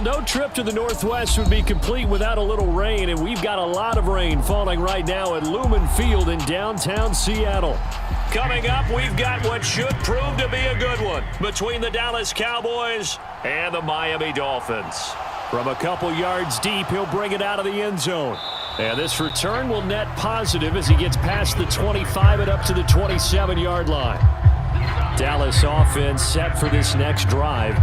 Well, no trip to the Northwest would be complete without a little rain, and we've got a lot of rain falling right now at Lumen Field in downtown Seattle. Coming up, we've got what should prove to be a good one between the Dallas Cowboys and the Miami Dolphins. From a couple yards deep, he'll bring it out of the end zone. And this return will net positive as he gets past the 25 and up to the 27-yard line. Dallas offense set for this next drive.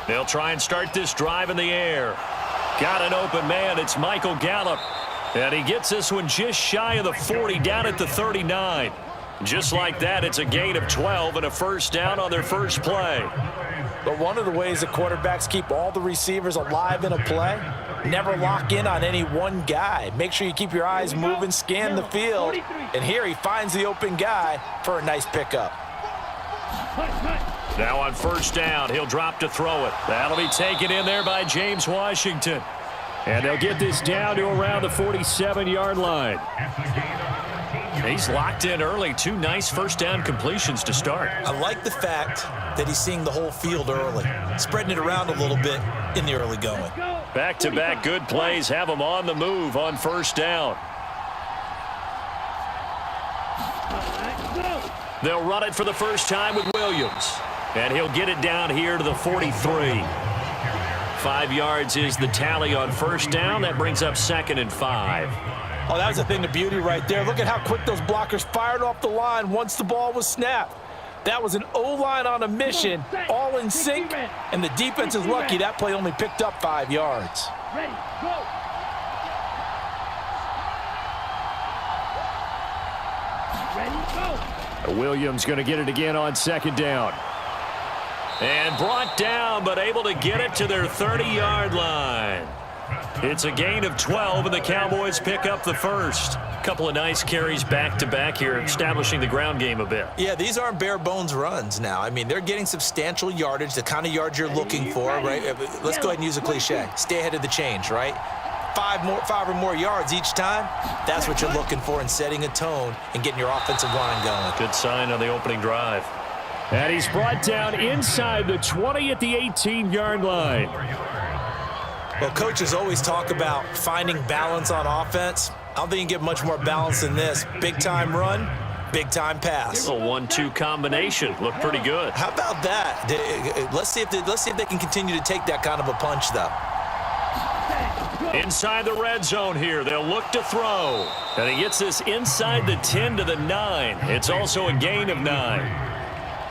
They'll try and start this drive in the air. Got an open man. It's Michael Gallup. And he gets this one just shy of the 40, down at the 39. Just like that, it's a gain of 12 and a first down on their first play. But one of the ways that quarterbacks keep all the receivers alive in a play, never lock in on any one guy. Make sure you keep your eyes moving, scan the field. And here he finds the open guy for a nice pickup. Now on first down, he'll drop to throw it. That'll be taken in there by James Washington. And they'll get this down to around the 47-yard line. He's locked in early. Two nice first down completions to start. I like the fact that he's seeing the whole field early, spreading it around a little bit in the early going. Back-to-back good plays have him on the move on first down. They'll run it for the first time with Williams. And he'll get it down here to the 43. 5 yards is the tally on first down. That brings up 2nd and 5. Oh, that was a thing of beauty right there. Look at how quick those blockers fired off the line once the ball was snapped. That was an O-line on a mission, all in sync, and the defense is lucky that play only picked up 5 yards. Ready, go. Ready, go. Williams going to get it again on second down. And brought down, but able to get it to their 30-yard line. It's a gain of 12, and the Cowboys pick up the first. Couple of nice carries back-to-back here, establishing the ground game a bit. Yeah, these aren't bare-bones runs now. I mean, they're getting substantial yardage, the kind of yards you're looking for, right? Let's go ahead and use a cliche. Stay ahead of the change, right? 5 or more yards each time, that's what you're looking for in setting a tone and getting your offensive line going. Good sign on the opening drive. And he's brought down inside the 20 at the 18-yard line. Well, coaches always talk about finding balance on offense. I don't think you can get much more balance than this. Big-time run, big-time pass. A 1-2 combination. Looked pretty good. How about that? Let's see if they can continue to take that kind of a punch, though. Inside the red zone here. They'll look to throw. And he gets this inside the 10 to the 9. It's also a gain of 9.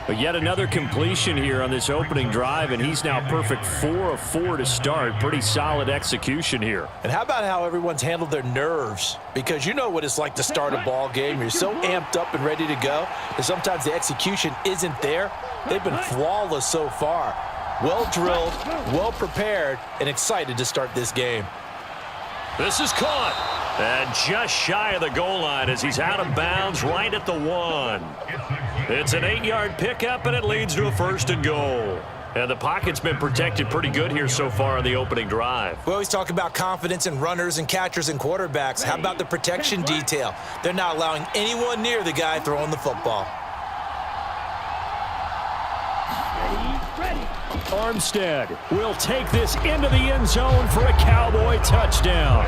But yet another completion here on this opening drive, and he's now perfect 4 of 4 to start. Pretty solid execution here. And how about how everyone's handled their nerves? Because you know what it's like to start a ball game. You're so amped up and ready to go, and sometimes the execution isn't there. They've been flawless so far. Well drilled, well prepared, and excited to start this game. This is caught. And just shy of the goal line as he's out of bounds right at the 1. It's an 8-yard pickup, and it leads to a 1st and goal. And the pocket's been protected pretty good here so far on the opening drive. We always talk about confidence in runners and catchers and quarterbacks. How about the protection detail? They're not allowing anyone near the guy throwing the football. Armstead will take this into the end zone for a Cowboy touchdown.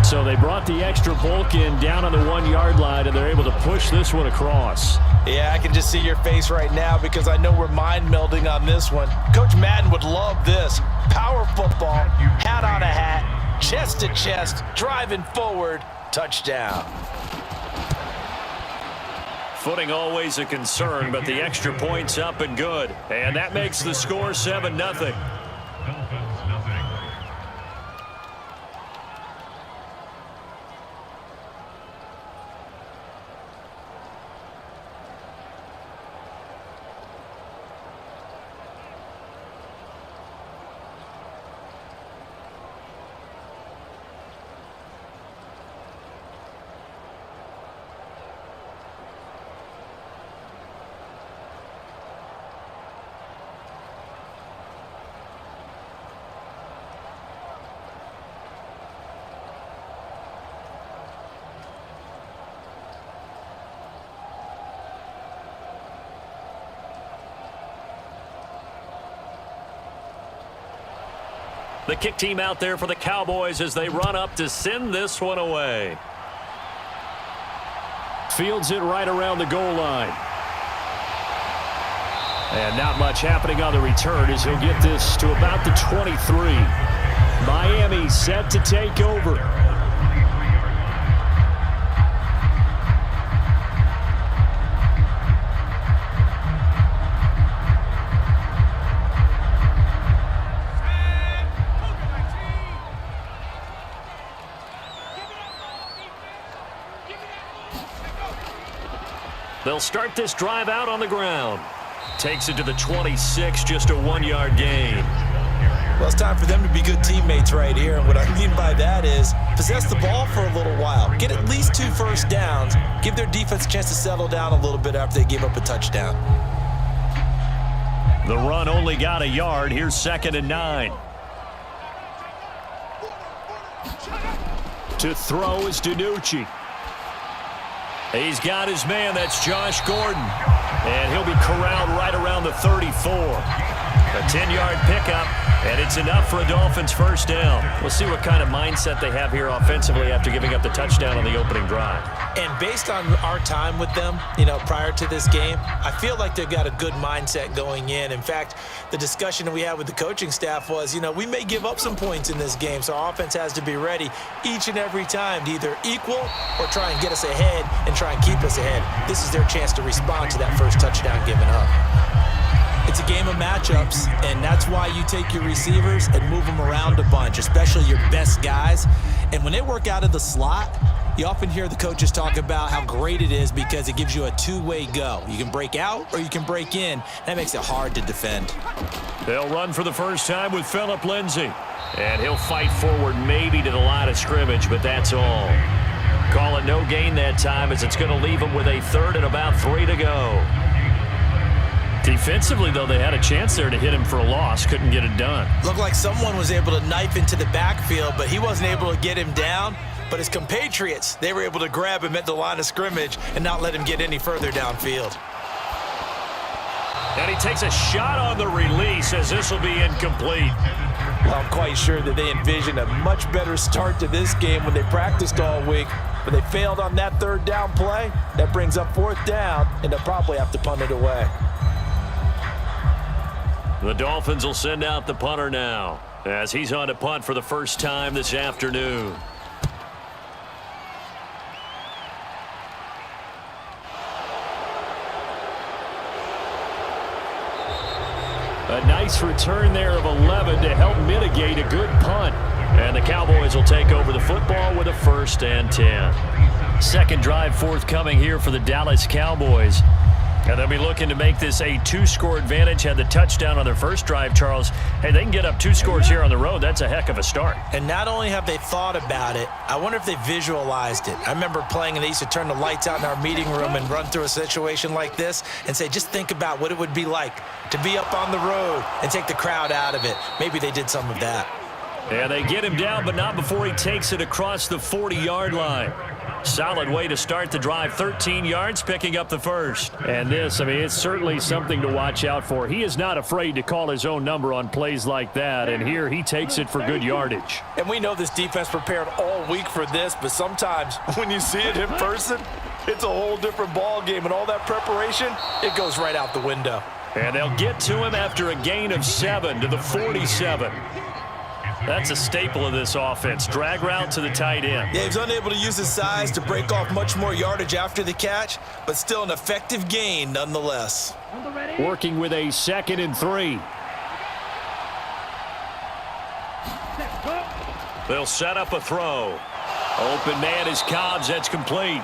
So they brought the extra bulk in down on the 1-yard line, and they're able to push this one across. Yeah, I can just see your face right now because I know we're mind melding on this one. Coach Madden would love this. Power football, hat on a hat, chest to chest, driving forward, touchdown. Footing always a concern, but the extra point's up and good. And that makes the score 7-0. The kick team out there for the Cowboys as they run up to send this one away. Fields it right around the goal line. And not much happening on the return as he'll get this to about the 23. Miami set to take over. They'll start this drive out on the ground. Takes it to the 26, just a 1-yard gain. Well, it's time for them to be good teammates right here. And what I mean by that is possess the ball for a little while. Get at least 2 first downs. Give their defense a chance to settle down a little bit after they give up a touchdown. The run only got a yard. Here's 2nd and 9. To throw is DiNucci. He's got his man. That's Josh Gordon. And he'll be corralled right around the 34. A 10-yard pickup, and it's enough for a Dolphins first down. We'll see what kind of mindset they have here offensively after giving up the touchdown on the opening drive. And based on our time with them, prior to this game, I feel like they've got a good mindset going in. In fact, the discussion that we had with the coaching staff was, we may give up some points in this game, so our offense has to be ready each and every time to either equal or try and get us ahead and try and keep us ahead. This is their chance to respond to that first touchdown given up. It's a game of matchups, and that's why you take your receivers and move them around a bunch, especially your best guys. And when they work out of the slot, you often hear the coaches talk about how great it is because it gives you a two-way go. You can break out or you can break in. That makes it hard to defend. They'll run for the first time with Phillip Lindsay. And he'll fight forward maybe to the line of scrimmage, but that's all. Call it no gain that time as it's going to leave him with a 3rd and about 3 to go. Defensively, though, they had a chance there to hit him for a loss. Couldn't get it done. Looked like someone was able to knife into the backfield, but he wasn't able to get him down. But his compatriots, they were able to grab him at the line of scrimmage and not let him get any further downfield. And he takes a shot on the release as this will be incomplete. Well, I'm quite sure that they envisioned a much better start to this game when they practiced all week. But they failed on that 3rd down play. That brings up 4th down, and they'll probably have to punt it away. The Dolphins will send out the punter now as he's on to punt for the first time this afternoon. A nice return there of 11 to help mitigate a good punt. And the Cowboys will take over the football with a 1st and 10. Second drive forthcoming here for the Dallas Cowboys. And they'll be looking to make this a 2-score advantage. Had the touchdown on their first drive, Charles. Hey, they can get up 2 scores here on the road. That's a heck of a start. And not only have they thought about it, I wonder if they visualized it. I remember playing and they used to turn the lights out in our meeting room and run through a situation like this and say, just think about what it would be like to be up on the road and take the crowd out of it. Maybe they did some of that. And they get him down, but not before he takes it across the 40-yard line. Solid way to start the drive. 13 yards, picking up the first. And this, it's certainly something to watch out for. He is not afraid to call his own number on plays like that, and here he takes it for good yardage. And we know this defense prepared all week for this, but sometimes when you see it in person, it's a whole different ball game, and all that preparation, it goes right out the window. And they'll get to him after a gain of 7 to the 47. That's a staple of this offense. Drag route to the tight end. Yeah, he was unable to use his size to break off much more yardage after the catch, but still an effective gain nonetheless. Working with a 2nd and 3. They'll set up a throw. Open man is Cobbs. That's complete.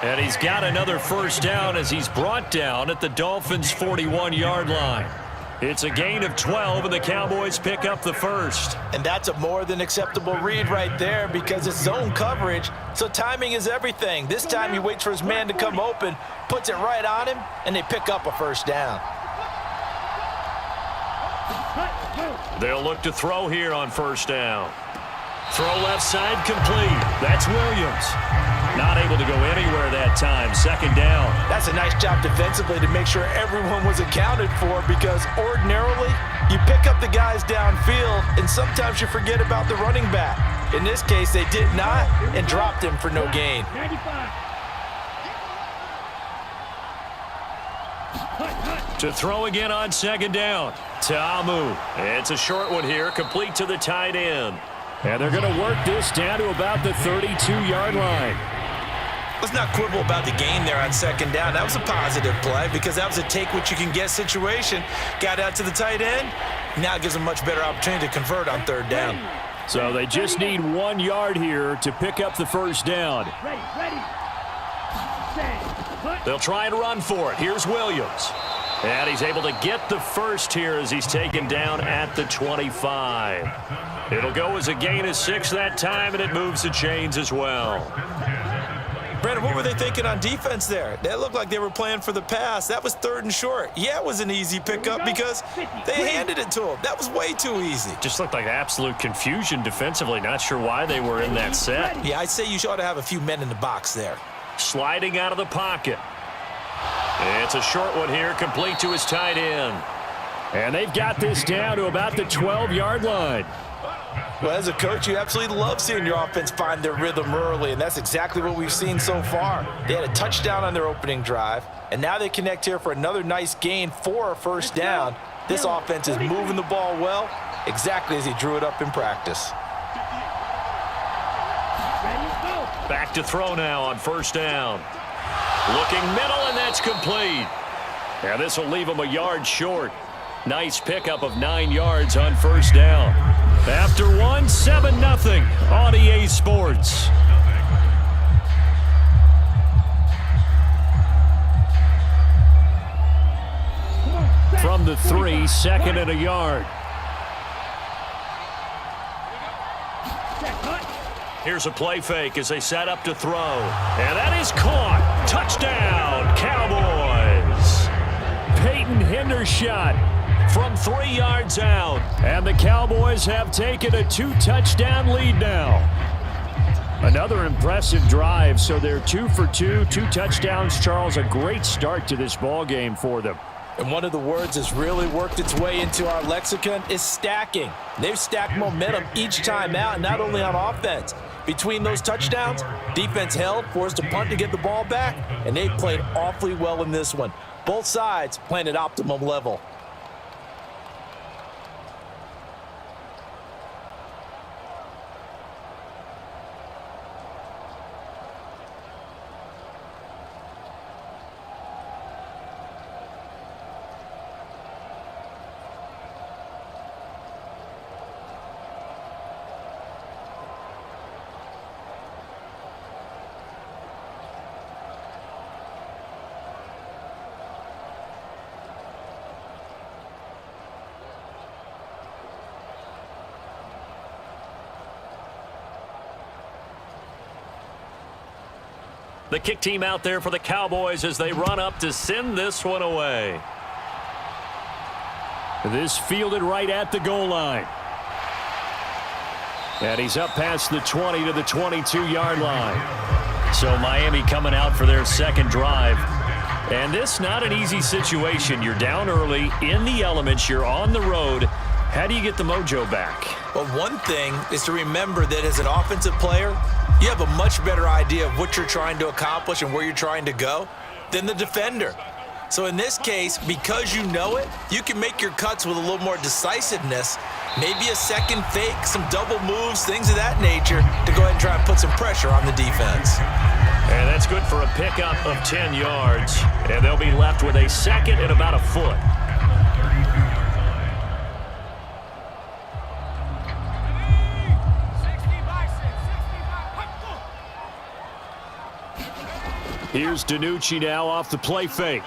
And he's got another first down as he's brought down at the Dolphins' 41-yard line. It's a gain of 12, and the Cowboys pick up the first. And that's a more than acceptable read right there because it's zone coverage, so timing is everything. This time he waits for his man to come open, puts it right on him, and they pick up a first down. They'll look to throw here on first down. Throw left side complete. That's Williams. Not able to go anywhere that time. 2nd down. That's a nice job defensively to make sure everyone was accounted for because ordinarily you pick up the the guys downfield, and sometimes you forget about the running back. In this case, they did not and dropped him for no gain. To throw again on second down. Ta'amu. It's a short one here, complete to the tight end. And they're going to work this down to about the 32-yard line. Let's not quibble about the gain there on second down. That was a positive play because that was a take-what-you-can-get situation. Got out to the tight end. Now it gives them a much better opportunity to convert on third down. So they just need 1 yard here to pick up the first down. They'll try and run for it. Here's Williams. And he's able to get the first here as he's taken down at the 25. It'll go as a gain of 6 that time, and it moves the chains as well. Brandon, what were they thinking on defense there? That looked like they were playing for the pass. That was 3rd and short. Yeah, it was an easy pickup because they handed it to him. That was way too easy. Just looked like absolute confusion defensively. Not sure why they were in that set. Yeah, I'd say you ought to have a few men in the box there. Sliding out of the pocket. It's a short one here, complete to his tight end. And they've got this down to about the 12-yard line. Well, as a coach, you absolutely love seeing your offense find their rhythm early, and that's exactly what we've seen so far. They had a touchdown on their opening drive, and now they connect here for another nice gain for a first down. This offense is moving the ball well, exactly as he drew it up in practice. Back to throw now on first down. Looking middle, and that's complete. Now this will leave him a yard short. Nice pickup of 9 yards on first down. After one, 7-0 on EA Sports. From the 3, 2nd and a yard. Here's a play fake as they set up to throw. And that is caught. Touchdown, Cowboys. Peyton Hendershot from 3 yards out. And the Cowboys have taken a 2-touchdown lead now. Another impressive drive, so they're 2 for 2, 2 touchdowns. Charles, a great start to this ball game for them. And one of the words that's really worked its way into our lexicon is stacking. They've stacked momentum each time out, not only on offense. Between those touchdowns, defense held, forced a punt to get the ball back, and they played awfully well in this one. Both sides playing at optimum level. The kick team out there for the Cowboys as they run up to send this one away. This fielded right at the goal line. And he's up past the 20 to the 22-yard line. So Miami coming out for their second drive. And this not an easy situation. You're down early, in the elements, you're on the road. How do you get the mojo back? Well, one thing is to remember that as an offensive player, you have a much better idea of what you're trying to accomplish and where you're trying to go than the defender. So in this case, because you know it, you can make your cuts with a little more decisiveness, maybe a second fake, some double moves, things of that nature, to go ahead and try and put some pressure on the defense. And that's good for a pickup of 10 yards. And they'll be left with a second and about a foot. Here's DiNucci now off the play fake.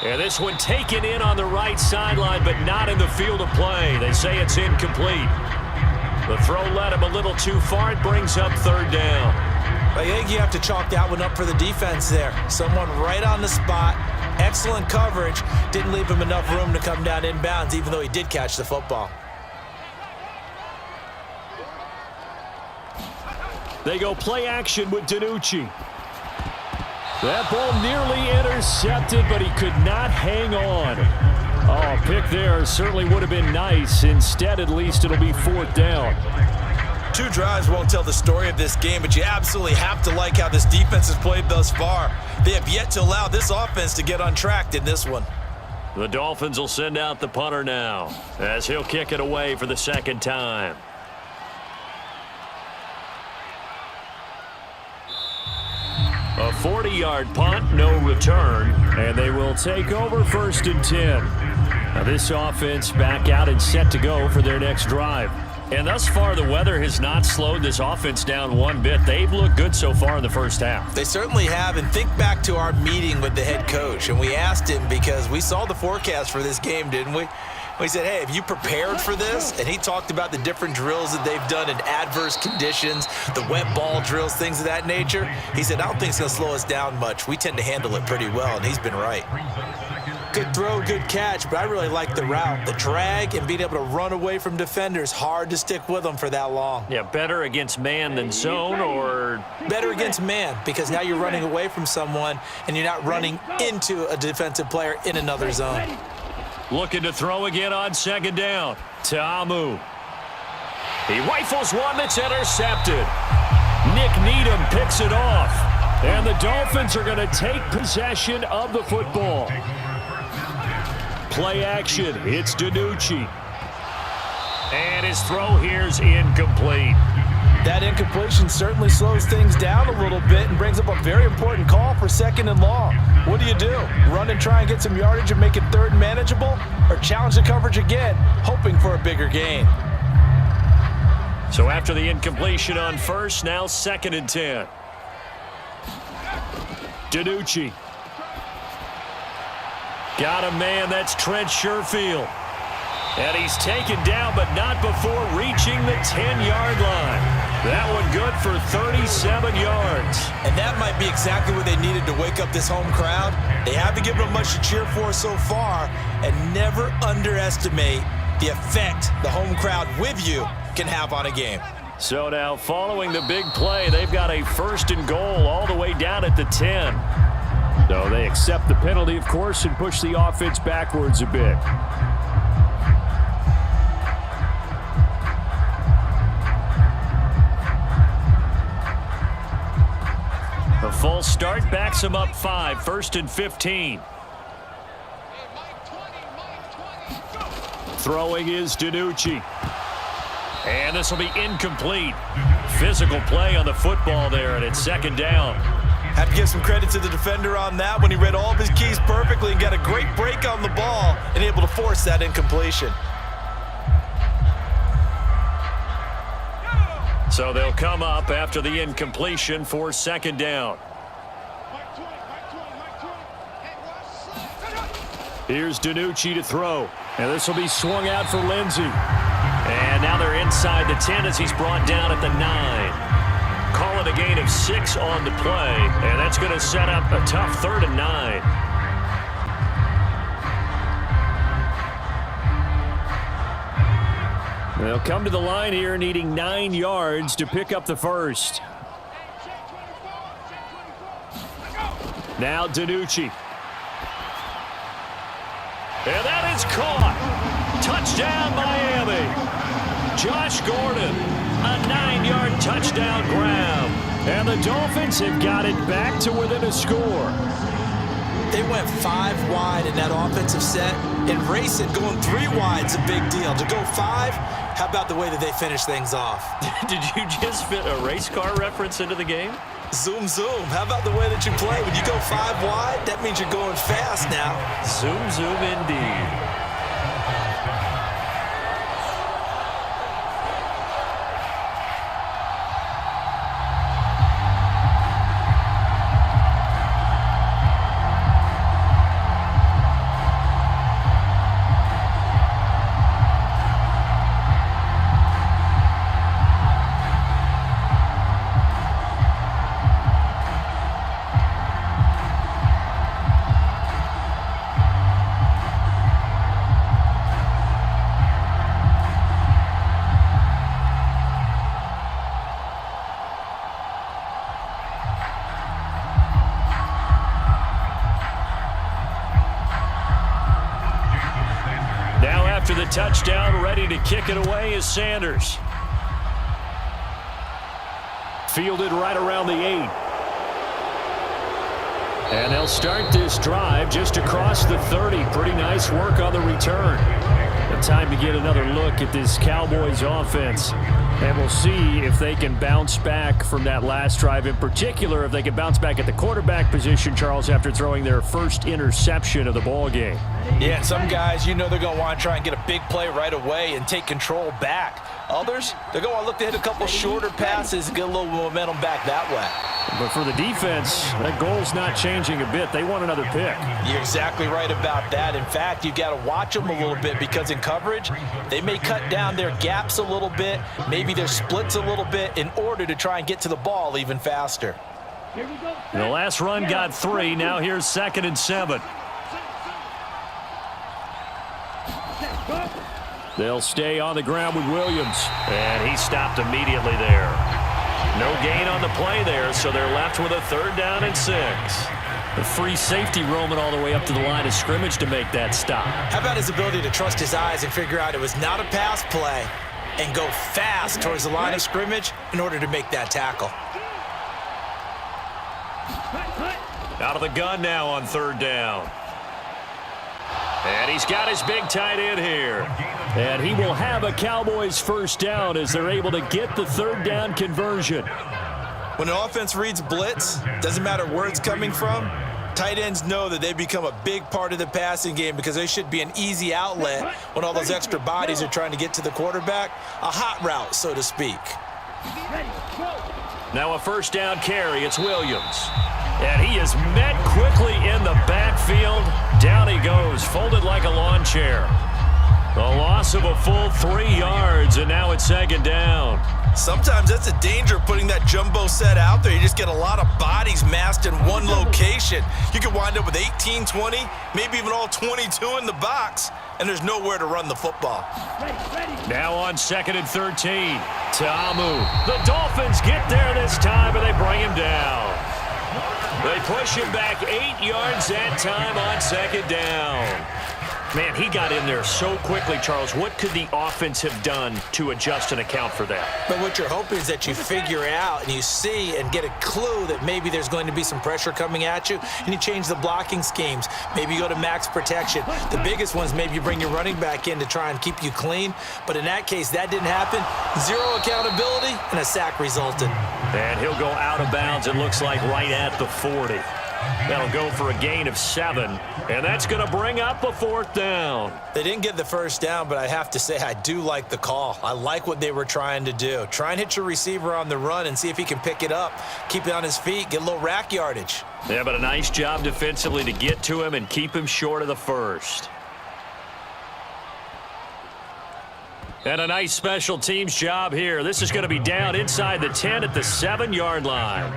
And this one taken in on the right sideline, but not in the field of play. They say it's incomplete. The throw led him a little too far. It brings up third down. I think you have to chalk that one up for the defense there. Someone right on the spot. Excellent coverage. Didn't leave him enough room to come down inbounds, even though he did catch the football. They go play action with DiNucci. That ball nearly intercepted, but he could not hang on. Oh, pick there certainly would have been nice. Instead, at least, it'll be 4th down. 2 drives won't tell the story of this game, but you absolutely have to like how this defense has played thus far. They have yet to allow this offense to get untracked in this one. The Dolphins will send out the punter now as he'll kick it away for the 2nd time. A 40-yard punt, no return, and they will take over 1st and 10. Now this offense back out and set to go for their next drive. And thus far, the weather has not slowed this offense down one bit. They've looked good so far in the first half. They certainly have, and think back to our meeting with the head coach, and we asked him because we saw the forecast for this game, didn't we? We said, hey, have you prepared for this? And he talked about the different drills that they've done in adverse conditions, the wet ball drills, things of that nature. He said, I don't think it's going to slow us down much. We tend to handle it pretty well, and he's been right. Good throw, good catch, but I really like the route. The drag and being able to run away from defenders, hard to stick with them for that long. Yeah, better against man than zone, or? Better against man, because now you're running away from someone and you're not running into a defensive player in another zone. Looking to throw again on 2nd down. Ta'amu. He rifles one that's intercepted. Nick Needham picks it off. And the Dolphins are going to take possession of the football. Play action. It's DiNucci. And his throw here's incomplete. That incompletion certainly slows things down a little bit and brings up a very important call for 2nd and long. What do? Run and try and get some yardage and make it 3rd and manageable? Or challenge the coverage again, hoping for a bigger gain? So after the incompletion on 1st, now 2nd and 10. DiNucci. Got a man, that's Trent Sherfield. And he's taken down, but not before reaching the 10-yard line. That one good for 37 yards. And that might be exactly what they needed to wake up this home crowd. They haven't given them much to cheer for so far, and never underestimate the effect the home crowd with you can have on a game. So now, following the big play, they've got a 1st and goal all the way down at the 10. So they accept the penalty, of course, and push the offense backwards a bit. A full start backs him up 5, 1st and 15. Throwing is DiNucci. And this will be incomplete. Physical play on the football there, and it's 2nd down. Have to give some credit to the defender on that when he read all of his keys perfectly and got a great break on the ball and able to force that incompletion. So they'll come up after the incompletion for 2nd down. Here's DiNucci to throw. And this will be swung out for Lindsey. And now they're inside the 10 as he's brought down at the 9. Call it a gain of 6 on the play. And that's going to set up a tough 3rd and 9. They'll come to the line here needing 9 yards to pick up the 1st. Now DiNucci. And that is caught. Touchdown, Miami. Josh Gordon, a 9-yard touchdown grab. And the Dolphins have got it back to within a score. They went 5 wide in that offensive set, and racing going 3 wide is a big deal. To go 5, how about the way that they finish things off? Did you just fit a race car reference into the game? Zoom, zoom. How about the way that you play? When you go 5 wide, that means you're going fast now. Zoom, zoom indeed. after the touchdown. Ready to kick it away is Sanders. Fielded right around the 8. And they'll start this drive just across the 30. Pretty nice work on the return. And time to get another look at this Cowboys offense. And we'll see if they can bounce back from that last drive. In particular, if they can bounce back at the quarterback position, Charles, after throwing their first interception of the ball game. Yeah, some guys, you know they're going to want to try and get a big play right away and take control back. Others, they're going to look to hit a couple shorter passes and get a little momentum back that way. But for the defense, that goal's not changing a bit. They want another pick. You're exactly right about that. In fact, you've got to watch them a little bit because in coverage, they may cut down their gaps a little bit, maybe their splits a little bit in order to try and get to the ball even faster. The last run got 3. Now here's 2nd and 7. They'll stay on the ground with Williams. And he stopped immediately there. No gain on the play there, so they're left with a 3rd down and 6. The free safety roaming all the way up to the line of scrimmage to make that stop. How about his ability to trust his eyes and figure out it was not a pass play and go fast towards the line of scrimmage in order to make that tackle. Out of the gun now on 3rd down. And he's got his big tight end here. And he will have a Cowboys 1st down as they're able to get the 3rd down conversion. When an offense reads blitz, doesn't matter where it's coming from, tight ends know that they become a big part of the passing game because they should be an easy outlet when all those extra bodies are trying to get to the quarterback. A hot route, so to speak. Now a 1st down carry. It's Williams. And he is met quickly in the backfield. Down he goes, folded like a lawn chair. A loss of a full 3 yards, and now it's 2nd down. Sometimes that's a danger putting that jumbo set out there. You just get a lot of bodies massed in one location. You could wind up with 18, 20, maybe even all 22 in the box, and there's nowhere to run the football. Now on 2nd and 13. Ta'amu. The Dolphins get there this time, and they bring him down. They push him back 8 yards that time on 2nd down. Man, he got in there so quickly, Charles. What could the offense have done to adjust and account for that? But what you're hoping is that you figure out and you see and get a clue that maybe there's going to be some pressure coming at you, and you change the blocking schemes. Maybe you go to max protection. The biggest ones, maybe you bring your running back in to try and keep you clean. But in that case, that didn't happen. 0 accountability, and a sack resulted. And he'll go out of bounds, it looks like, right at the 40. That'll go for a gain of 7, and that's going to bring up a 4th down. They didn't get the 1st down, but I have to say I do like the call. I like what they were trying to do. Try and hit your receiver on the run and see if he can pick it up, keep it on his feet, get a little rack yardage. Yeah, but a nice job defensively to get to him and keep him short of the 1st. And a nice special teams job here. This is going to be down inside the 10 at the 7-yard line.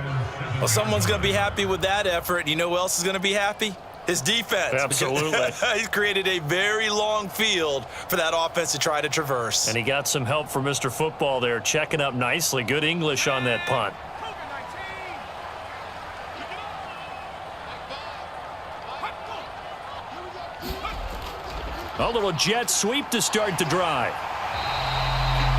Well, someone's going to be happy with that effort. You know who else is going to be happy? His defense. Absolutely. He's created a very long field for that offense to try to traverse. And he got some help from Mr. Football there, checking up nicely. Good English on that punt. A little jet sweep to start the drive.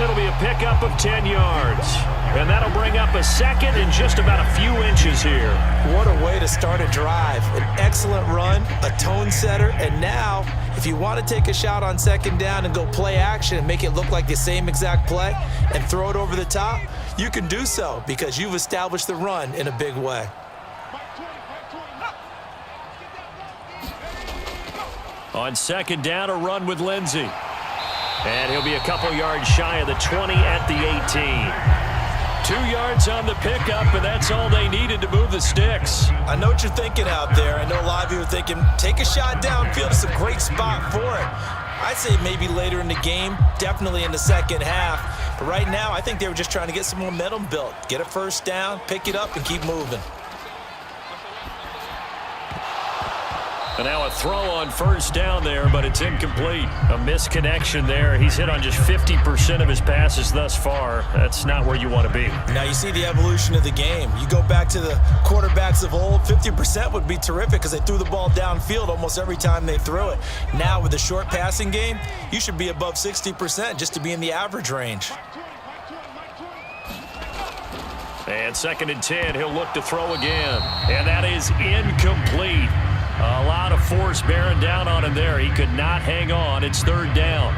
It'll be a pickup of 10 yards. And that'll bring up a 2nd and just about a few inches here. What a way to start a drive. An excellent run, a tone setter, and now if you want to take a shot on 2nd down and go play action and make it look like the same exact play and throw it over the top, you can do so because you've established the run in a big way. On 2nd down, a run with Lindsey. And he'll be a couple yards shy of the 20 at the 18. 2 yards on the pickup, and that's all they needed to move the sticks. I know what you're thinking out there. I know a lot of you are thinking, take a shot downfield. It's a great spot for it. I'd say maybe later in the game, definitely in the 2nd half. But right now, I think they were just trying to get some momentum built. Get a 1st down, pick it up, and keep moving. And now a throw on first down there, but it's incomplete. A misconnection there. He's hit on just 50% of his passes thus far. That's not where you want to be. Now you see the evolution of the game. You go back to the quarterbacks of old, 50% would be terrific because they threw the ball downfield almost every time they threw it. Now with the short passing game, you should be above 60% just to be in the average range. And 2nd and 10, he'll look to throw again. And that is incomplete. A lot of force bearing down on him there. He could not hang on. It's 3rd down.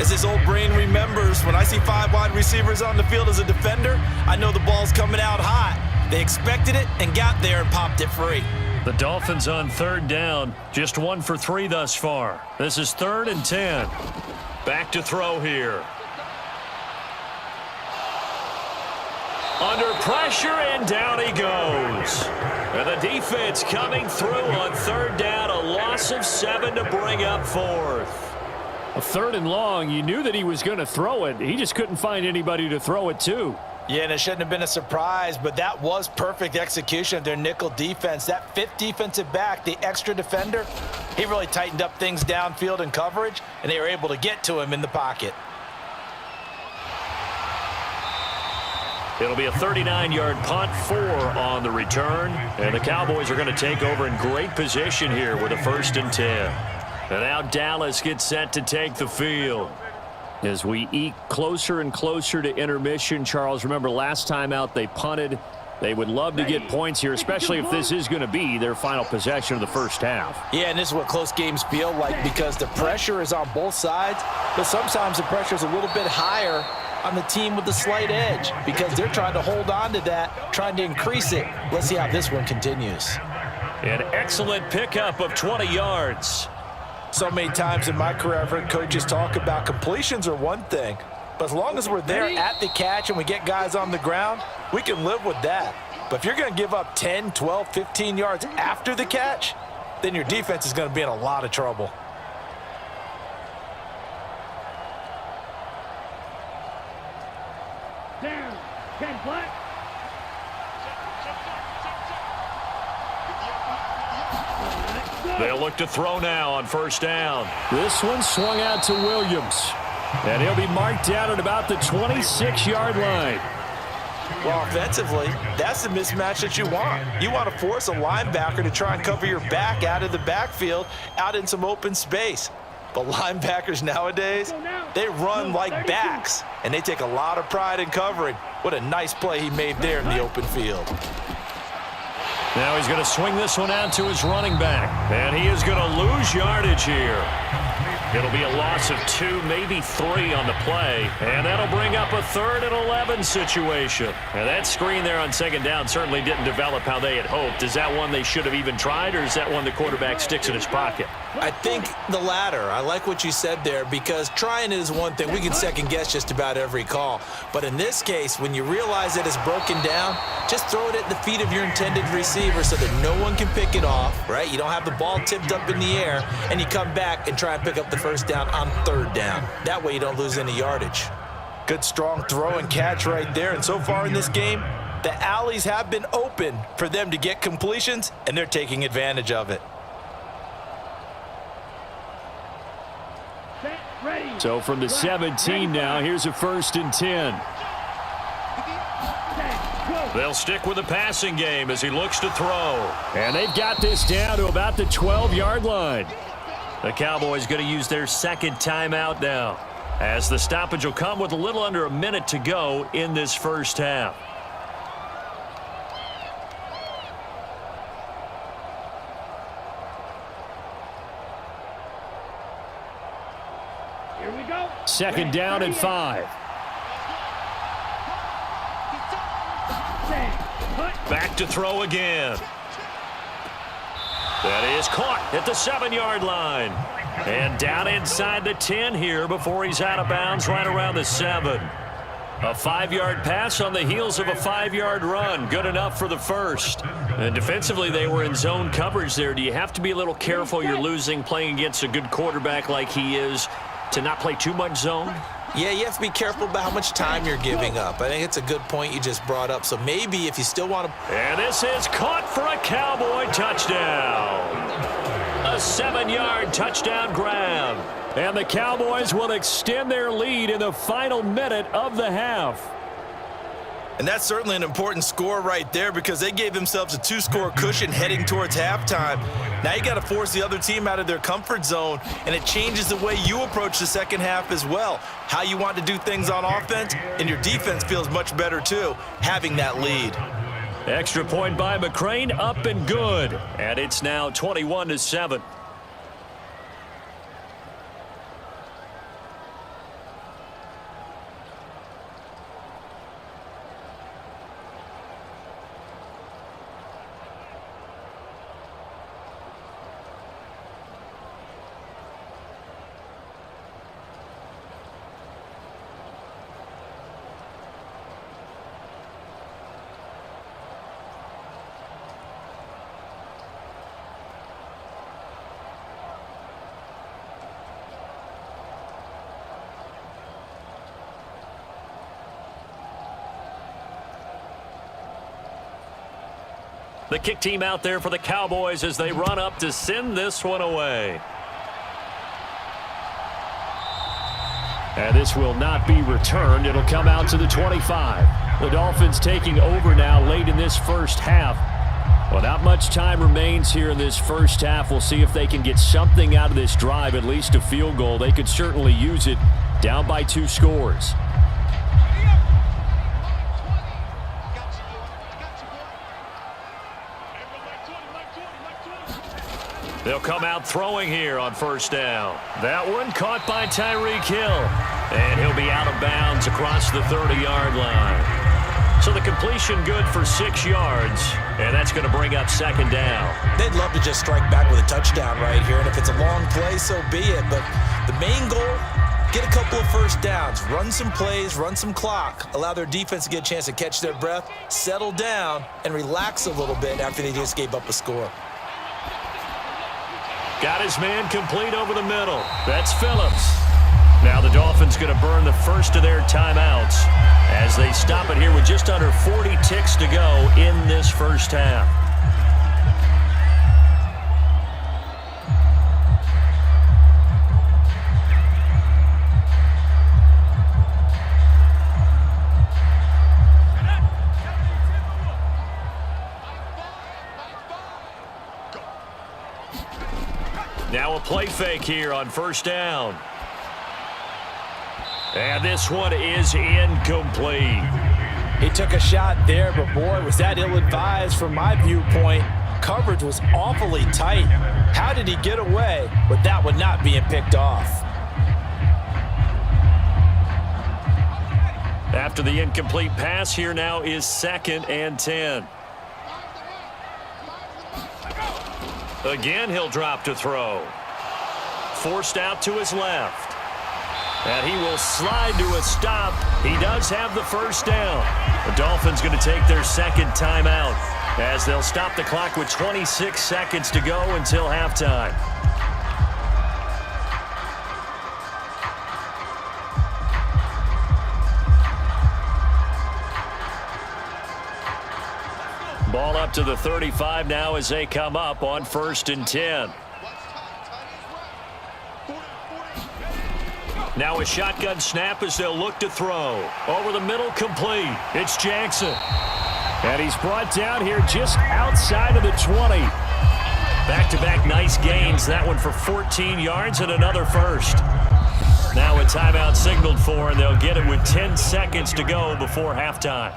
As his old brain remembers, when I see 5 wide receivers on the field as a defender, I know the ball's coming out hot. They expected it and got there and popped it free. The Dolphins on 3rd down. Just 1 for 3 thus far. This is 3rd and 10. Back to throw here. Under pressure, and down he goes. And the defense coming through on 3rd down. A loss of 7 to bring up 4th. A 3rd and long. You knew that he was going to throw it. He just couldn't find anybody to throw it to. Yeah, and it shouldn't have been a surprise, but that was perfect execution of their nickel defense. That 5th defensive back, the extra defender, he really tightened up things downfield in coverage, and they were able to get to him in the pocket. It'll be a 39-yard punt, 4 on the return. And the Cowboys are going to take over in great position here with a 1st and 10. And now Dallas gets set to take the field. As we eke closer and closer to intermission, Charles, remember last time out they punted. They would love to get points here, especially if this is going to be their final possession of the first half. Yeah, and this is what close games feel like because the pressure is on both sides, but sometimes the pressure is a little bit higher on the team with the slight edge because they're trying to hold on to that, trying to increase it. Let's see how this one continues. An excellent pickup of 20 yards. So many times in my career, I've heard coaches talk about completions are one thing, but as long as we're there at the catch and we get guys on the ground, we can live with that. But if you're going to give up 10, 12, 15 yards after the catch, then your defense is going to be in a lot of trouble. Down, 10 flat. They'll look to throw now on 1st down. This one swung out to Williams. And he'll be marked down at about the 26-yard line. Well, offensively, that's the mismatch that you want. You want to force a linebacker to try and cover your back out of the backfield, out in some open space. But linebackers nowadays, they run like backs, and they take a lot of pride in covering. What a nice play he made there in the open field. Now he's going to swing this one out to his running back. And he is going to lose yardage here. It'll be a loss of 2, maybe 3 on the play. And that'll bring up a 3rd and 11 situation. And that screen there on 2nd down certainly didn't develop how they had hoped. Is that one they should have even tried, or is that one the quarterback sticks in his pocket? I think the latter. I like what you said there because trying it is one thing. We can second guess just about every call. But in this case, when you realize that it's broken down, just throw it at the feet of your intended receiver so that no one can pick it off, right? You don't have the ball tipped up in the air, and you come back and try and pick up the 1st down on 3rd down. That way you don't lose any yardage. Good, strong throw and catch right there. And so far in this game, the alleys have been open for them to get completions, and they're taking advantage of it. So from the 17 now, here's a 1st and 10. They'll stick with the passing game as he looks to throw. And they've got this down to about the 12-yard line. The Cowboys going to use their 2nd timeout now, as the stoppage will come with a little under a minute to go in this first half. Here we go. 2nd down and 5. Back to throw again. That is caught at the 7-yard line. And down inside the 10 here before he's out of bounds right around the 7. A 5-yard pass on the heels of a 5-yard run. Good enough for the 1st. And defensively, they were in zone coverage there. Do you have to be a little careful you're losing playing against a good quarterback like he is to not play too much zone? Yeah, you have to be careful about how much time you're giving up. I think it's a good point you just brought up. So maybe if you still want to... And this is caught for a Cowboy touchdown. A 7-yard touchdown grab. And the Cowboys will extend their lead in the final minute of the half. And that's certainly an important score right there because they gave themselves a 2-score cushion heading towards halftime. Now you got to force the other team out of their comfort zone, and it changes the way you approach the second half as well. How you want to do things on offense, and your defense feels much better too, having that lead. Extra point by McCrane, up and good. And it's now 21-7. The kick team out there for the Cowboys as they run up to send this one away. And this will not be returned. It'll come out to the 25. The Dolphins taking over now late in this first half. Well, not much time remains here in this first half. We'll see if they can get something out of this drive, at least a field goal. They could certainly use it down by 2 scores. They'll come out throwing here on first down. That one caught by Tyreek Hill. And he'll be out of bounds across the 30-yard line. So the completion good for 6 yards. And that's going to bring up second down. They'd love to just strike back with a touchdown right here. And if it's a long play, so be it. But the main goal, get a couple of first downs. Run some plays, run some clock. Allow their defense to get a chance to catch their breath, settle down, and relax a little bit after they just gave up a score. Got his man complete over the middle. That's Phillips. Now the Dolphins going to burn the first of their timeouts as they stop it here with just under 40 ticks to go in this first half. Now a play fake here on first down. And this one is incomplete. He took a shot there, but boy, was that ill-advised from my viewpoint. Coverage was awfully tight. How did he get away with that one not being picked off? After the incomplete pass, here now is 2nd and 10. Again, he'll drop to throw. Forced out to his left. And he will slide to a stop. He does have the first down. The Dolphins going to take their second timeout as they'll stop the clock with 26 seconds to go until halftime. Ball up to the 35 now as they come up on 1st and 10. Now a shotgun snap as they'll look to throw. Over the middle, complete. It's Jackson. And he's brought down here just outside of the 20. Back-to-back nice gains. That one for 14 yards and another first. Now a timeout signaled for, and they'll get it with 10 seconds to go before halftime.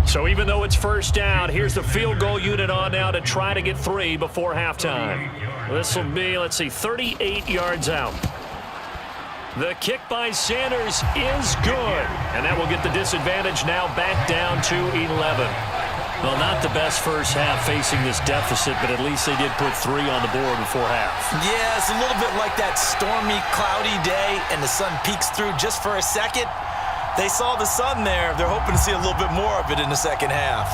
So even though it's first down, here's the field goal unit on now to try to get 3 before halftime. This will be, let's see, 38 yards out. The kick by Sanders is good. And that will get the disadvantage now back down to 11. Well, not the best first half facing this deficit, but at least they did put 3 on the board before half. Yeah, it's a little bit like that stormy, cloudy day, and the sun peeks through just for a second. They saw the sun there. They're hoping to see a little bit more of it in the second half.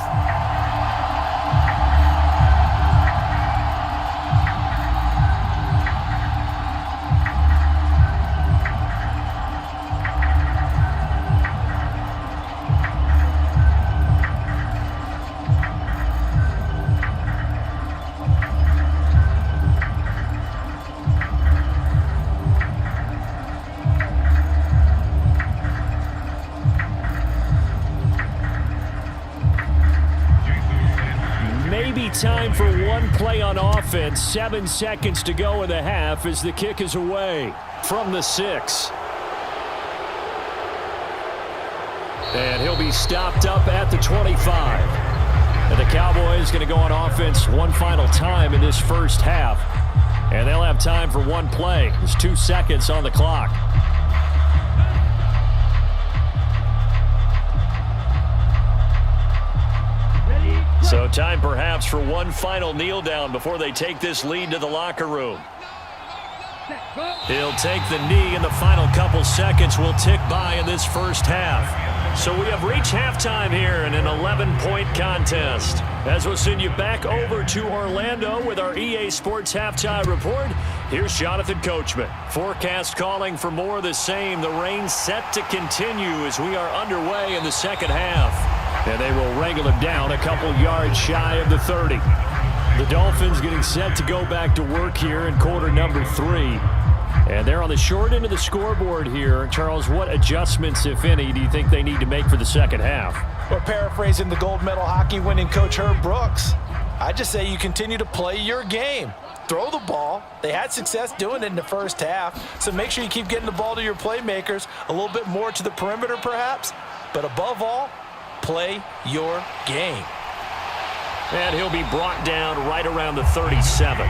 time for one play on offense. 7 seconds to go in the half as the kick is away from the 6. And he'll be stopped up at the 25. And the Cowboys going to go on offense one final time in this first half. And they'll have time for one play. There's 2 seconds on the clock. So time perhaps for one final kneel down before they take this lead to the locker room. He'll take the knee, and the final couple seconds will tick by in this first half. So we have reached halftime here in an 11-point contest. As we'll send you back over to Orlando with our EA Sports Halftime Report, here's Jonathan Coachman. Forecast calling for more of the same. The rain set to continue as we are underway in the second half. And they will wrangle him down a couple yards shy of the 30. The Dolphins getting set to go back to work here in quarter number 3. And they're on the short end of the scoreboard here. Charles, what adjustments, if any, do you think they need to make for the second half? Well, paraphrasing the gold medal hockey winning coach Herb Brooks, I just say you continue to play your game. Throw the ball. They had success doing it in the first half, so make sure you keep getting the ball to your playmakers, a little bit more to the perimeter perhaps, but above all, play your game. And he'll be brought down right around the 37.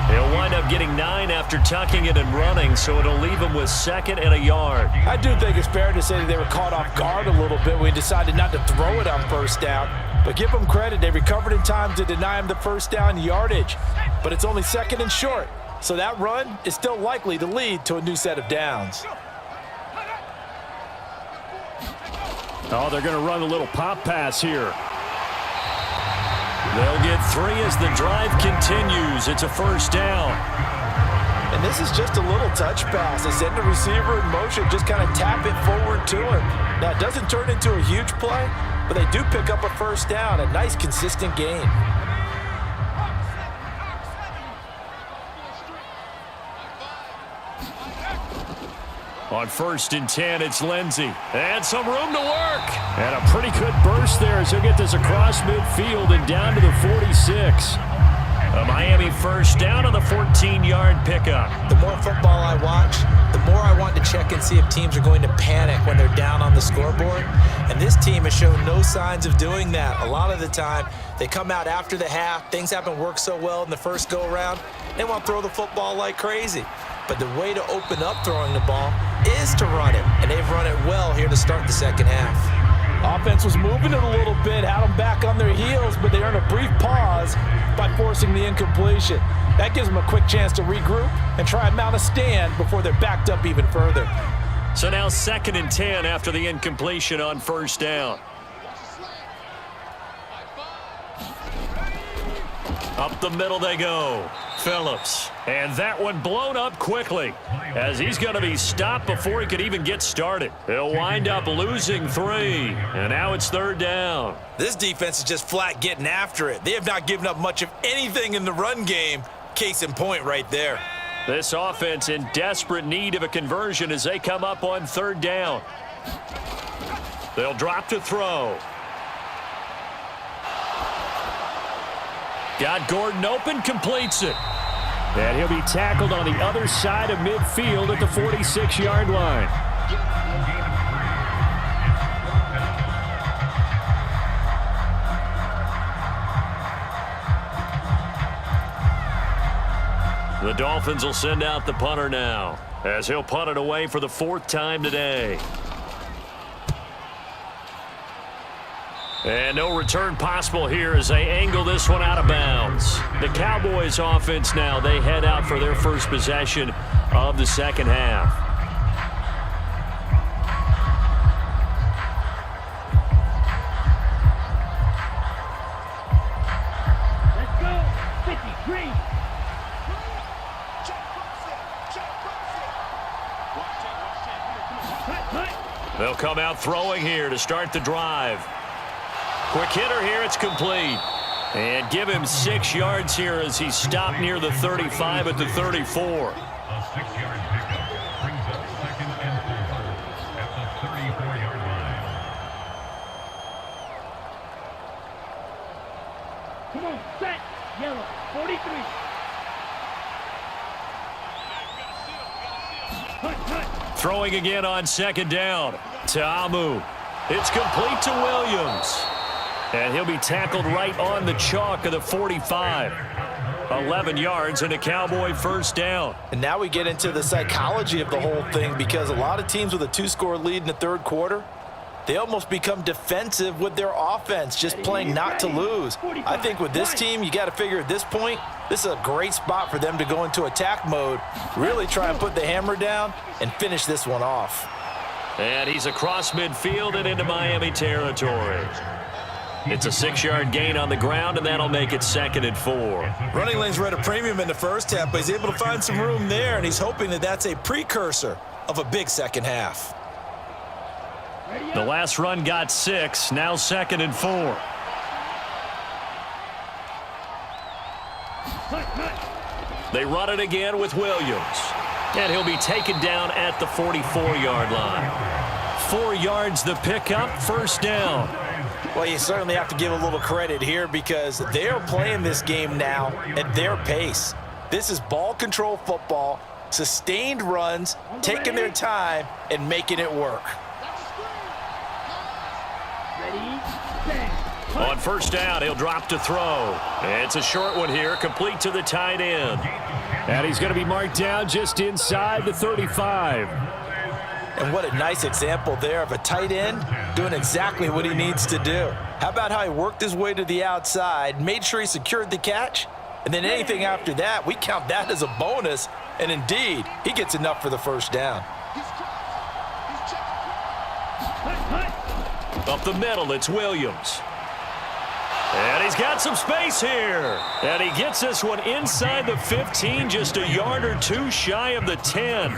He'll wind up getting 9 after tucking it and running, so it'll leave him with 2nd and a yard. I do think it's fair to say that they were caught off guard a little bit when we decided not to throw it on first down. But give them credit. They recovered in time to deny him the first down yardage. But it's only 2nd and short, so that run is still likely to lead to a new set of downs. Oh, they're going to run a little pop pass here. They'll get 3 as the drive continues. It's a first down. And this is just a little touch pass. They send the receiver in motion, just kind of tap it forward to him. Now, it doesn't turn into a huge play, but they do pick up a first down, a nice, consistent gain. On 1st and 10, it's Lindsey. And some room to work. And a pretty good burst there as he'll get this across midfield and down to the 46. A Miami first down on the 14-yard pickup. The more football I watch, the more I want to check and see if teams are going to panic when they're down on the scoreboard. And this team has shown no signs of doing that. A lot of the time, they come out after the half. Things haven't worked so well in the first go-around. They want to throw the football like crazy. But the way to open up throwing the ball is to run it. And they've run it well here to start the second half. Offense was moving it a little bit, had them back on their heels, but they earned a brief pause by forcing the incompletion. That gives them a quick chance to regroup and try and mount a stand before they're backed up even further. So now 2nd and 10 after the incompletion on first down. Up the middle they go. Phillips. And that one blown up quickly as he's going to be stopped before he could even get started. He'll wind up losing 3. And now it's 3rd down. This defense is just flat getting after it. They have not given up much of anything in the run game. Case in point right there. This offense in desperate need of a conversion as they come up on 3rd down. They'll drop to throw. Got Gordon open, completes it. And he'll be tackled on the other side of midfield at the 46-yard line. The Dolphins will send out the punter now as he'll punt it away for the 4th time today. And no return possible here as they angle this one out of bounds. The Cowboys offense now, they head out for their first possession of the second half. Let's go. 53. They'll come out throwing here to start the drive. Quick hitter here, it's complete. And give him 6 yards here as he's stopped near the 35 at the 34. A 6-yard pickup brings up 2nd and 4 at the 34-yard line. Come on, set. Yellow, 43. Throwing again on second down. Ta'amu. It's complete to Williams. And he'll be tackled right on the chalk of the 45. 11 yards and a Cowboy first down. And now we get into the psychology of the whole thing, because a lot of teams with a 2-score lead in the third quarter, they almost become defensive with their offense, just playing not to lose. I think with this team, you got to figure at this point, this is a great spot for them to go into attack mode, really try and put the hammer down and finish this one off. And he's across midfield and into Miami territory. It's a 6-yard gain on the ground, and that'll make it 2nd and 4. Running lanes were at a premium in the first half, but he's able to find some room there, and he's hoping that that's a precursor of a big second half. The last run got 6, now 2nd and 4. They run it again with Williams. And he'll be taken down at the 44-yard line. 4 yards the pickup, first down. Well, you certainly have to give a little credit here, because they're playing this game now at their pace. This is ball control football, sustained runs, taking their time, and making it work. On first down, he'll drop to throw. It's a short one here, complete to the tight end. And he's going to be marked down just inside the 35. And what a nice example there of a tight end doing exactly what he needs to do. How about how he worked his way to the outside, made sure he secured the catch, and then anything after that, we count that as a bonus. And indeed, he gets enough for the first down. Up the middle, it's Williams. And he's got some space here. And he gets this one inside the 15, just a yard or two shy of the 10.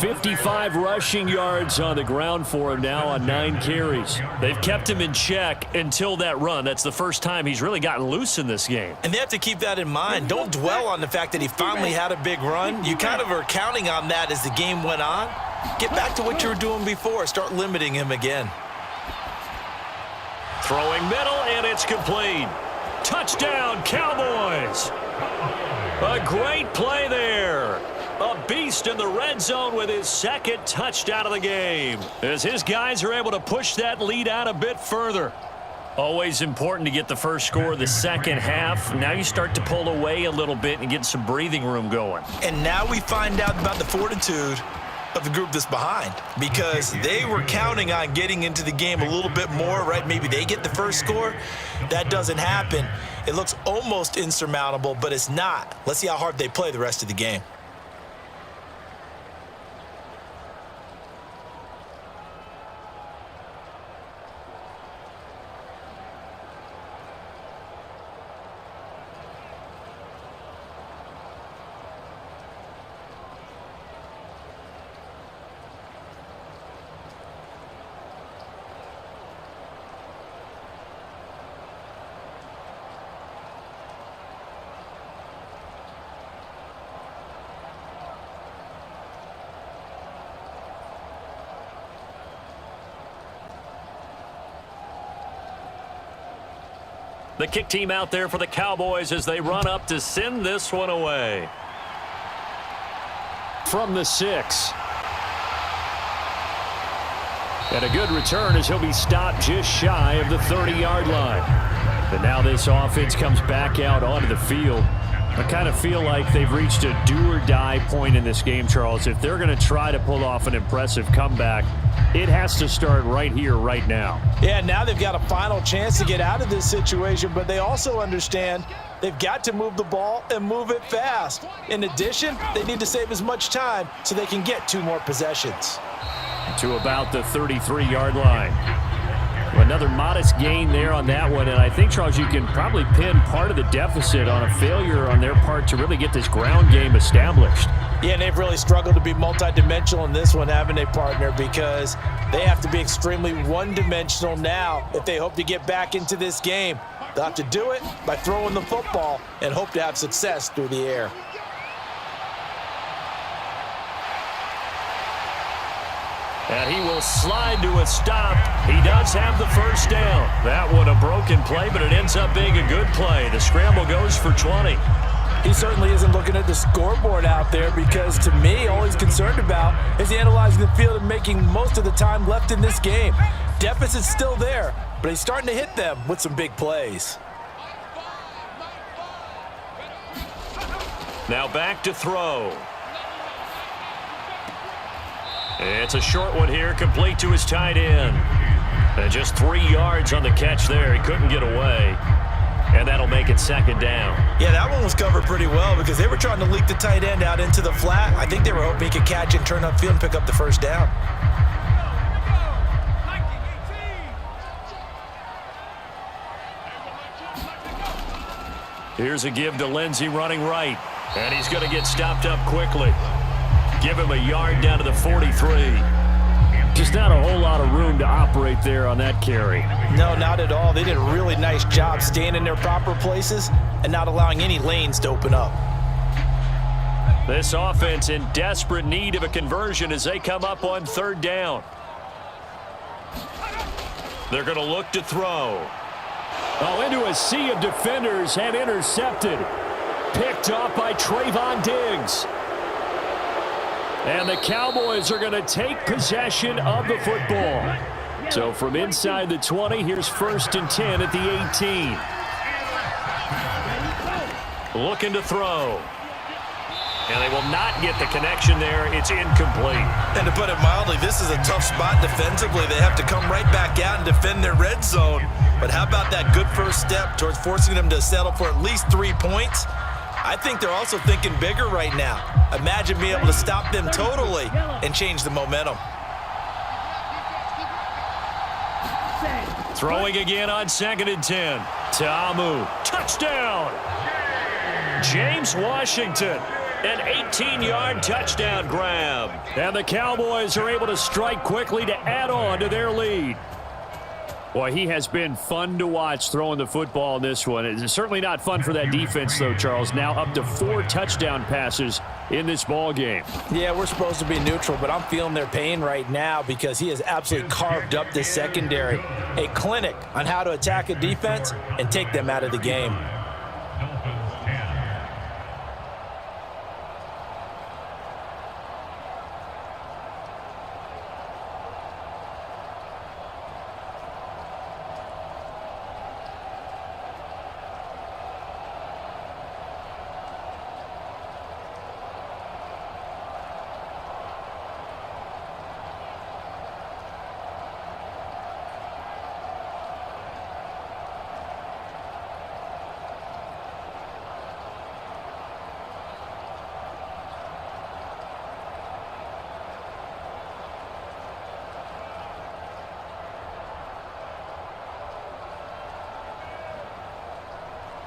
55 rushing yards on the ground for him now on 9 carries. They've kept him in check until that run. That's the first time he's really gotten loose in this game. And they have to keep that in mind. Don't dwell on the fact that he finally had a big run. You kind of are counting on that as the game went on. Get back to what you were doing before. Start limiting him again. Throwing middle, and it's complete. Touchdown, Cowboys. A great play there. A beast in the red zone with his 2nd touchdown of the game, as his guys are able to push that lead out a bit further. Always important to get the first score of the second half. Now you start to pull away a little bit and get some breathing room going. And now we find out about the fortitude of the group that's behind, because they were counting on getting into the game a little bit more, right? Maybe they get the first score. That doesn't happen. It looks almost insurmountable, but it's not. Let's see how hard they play the rest of the game. The kick team out there for the Cowboys as they run up to send this one away. From the 6. And a good return as he'll be stopped just shy of the 30-yard line. But now this offense comes back out onto the field. I kind of feel like they've reached a do-or-die point in this game, Charles. If they're going to try to pull off an impressive comeback, it has to start right here, right now. Yeah, now they've got a final chance to get out of this situation, but they also understand they've got to move the ball and move it fast. In addition, they need to save as much time so they can get 2 more possessions. To about the 33-yard line. Another modest gain there on that one, and I think, Charles, you can probably pin part of the deficit on a failure on their part to really get this ground game established. Yeah, and they've really struggled to be multidimensional in this one, haven't they, partner? Because they have to be extremely one-dimensional now if they hope to get back into this game. They'll have to do it by throwing the football and hope to have success through the air. And he will slide to a stop. He does have the first down. That one a broken play, but it ends up being a good play. The scramble goes for 20. He certainly isn't looking at the scoreboard out there because, to me, all he's concerned about is analyzing the field and making most of the time left in this game. Deficit's still there, but he's starting to hit them with some big plays. Now back to throw. It's a short one here, complete to his tight end. And just 3 yards on the catch there. He couldn't get away. And that'll make it second down. Yeah, that one was covered pretty well because they were trying to leak the tight end out into the flat. I think they were hoping he could catch it, turn upfield, and pick up the first down. Here's a give to Lindsey running right. And he's going to get stopped up quickly. Give him a yard down to the 43. Just not a whole lot of room to operate there on that carry. No, not at all. They did a really nice job staying in their proper places and not allowing any lanes to open up. This offense in desperate need of a conversion as they come up on third down. They're going to look to throw. Oh, into a sea of defenders and intercepted. Picked off by Trayvon Diggs. And the Cowboys are going to take possession of the football. So from inside the 20, here's 1st and 10 at the 18. Looking to throw. And they will not get the connection there. It's incomplete. And to put it mildly, this is a tough spot defensively. They have to come right back out and defend their red zone. But how about that good first step towards forcing them to settle for at least 3 points? I think they're also thinking bigger right now. Imagine being able to stop them totally and change the momentum. Throwing again on 2nd and 10. Ta'amu, touchdown! James Washington, an 18-yard touchdown grab. And the Cowboys are able to strike quickly to add on to their lead. Boy, he has been fun to watch throwing the football in this one. It's certainly not fun for that defense, though, Charles. Now up to 4 touchdown passes in this ball game. Yeah, we're supposed to be neutral, but I'm feeling their pain right now because he has absolutely carved up the secondary. A clinic on how to attack a defense and take them out of the game.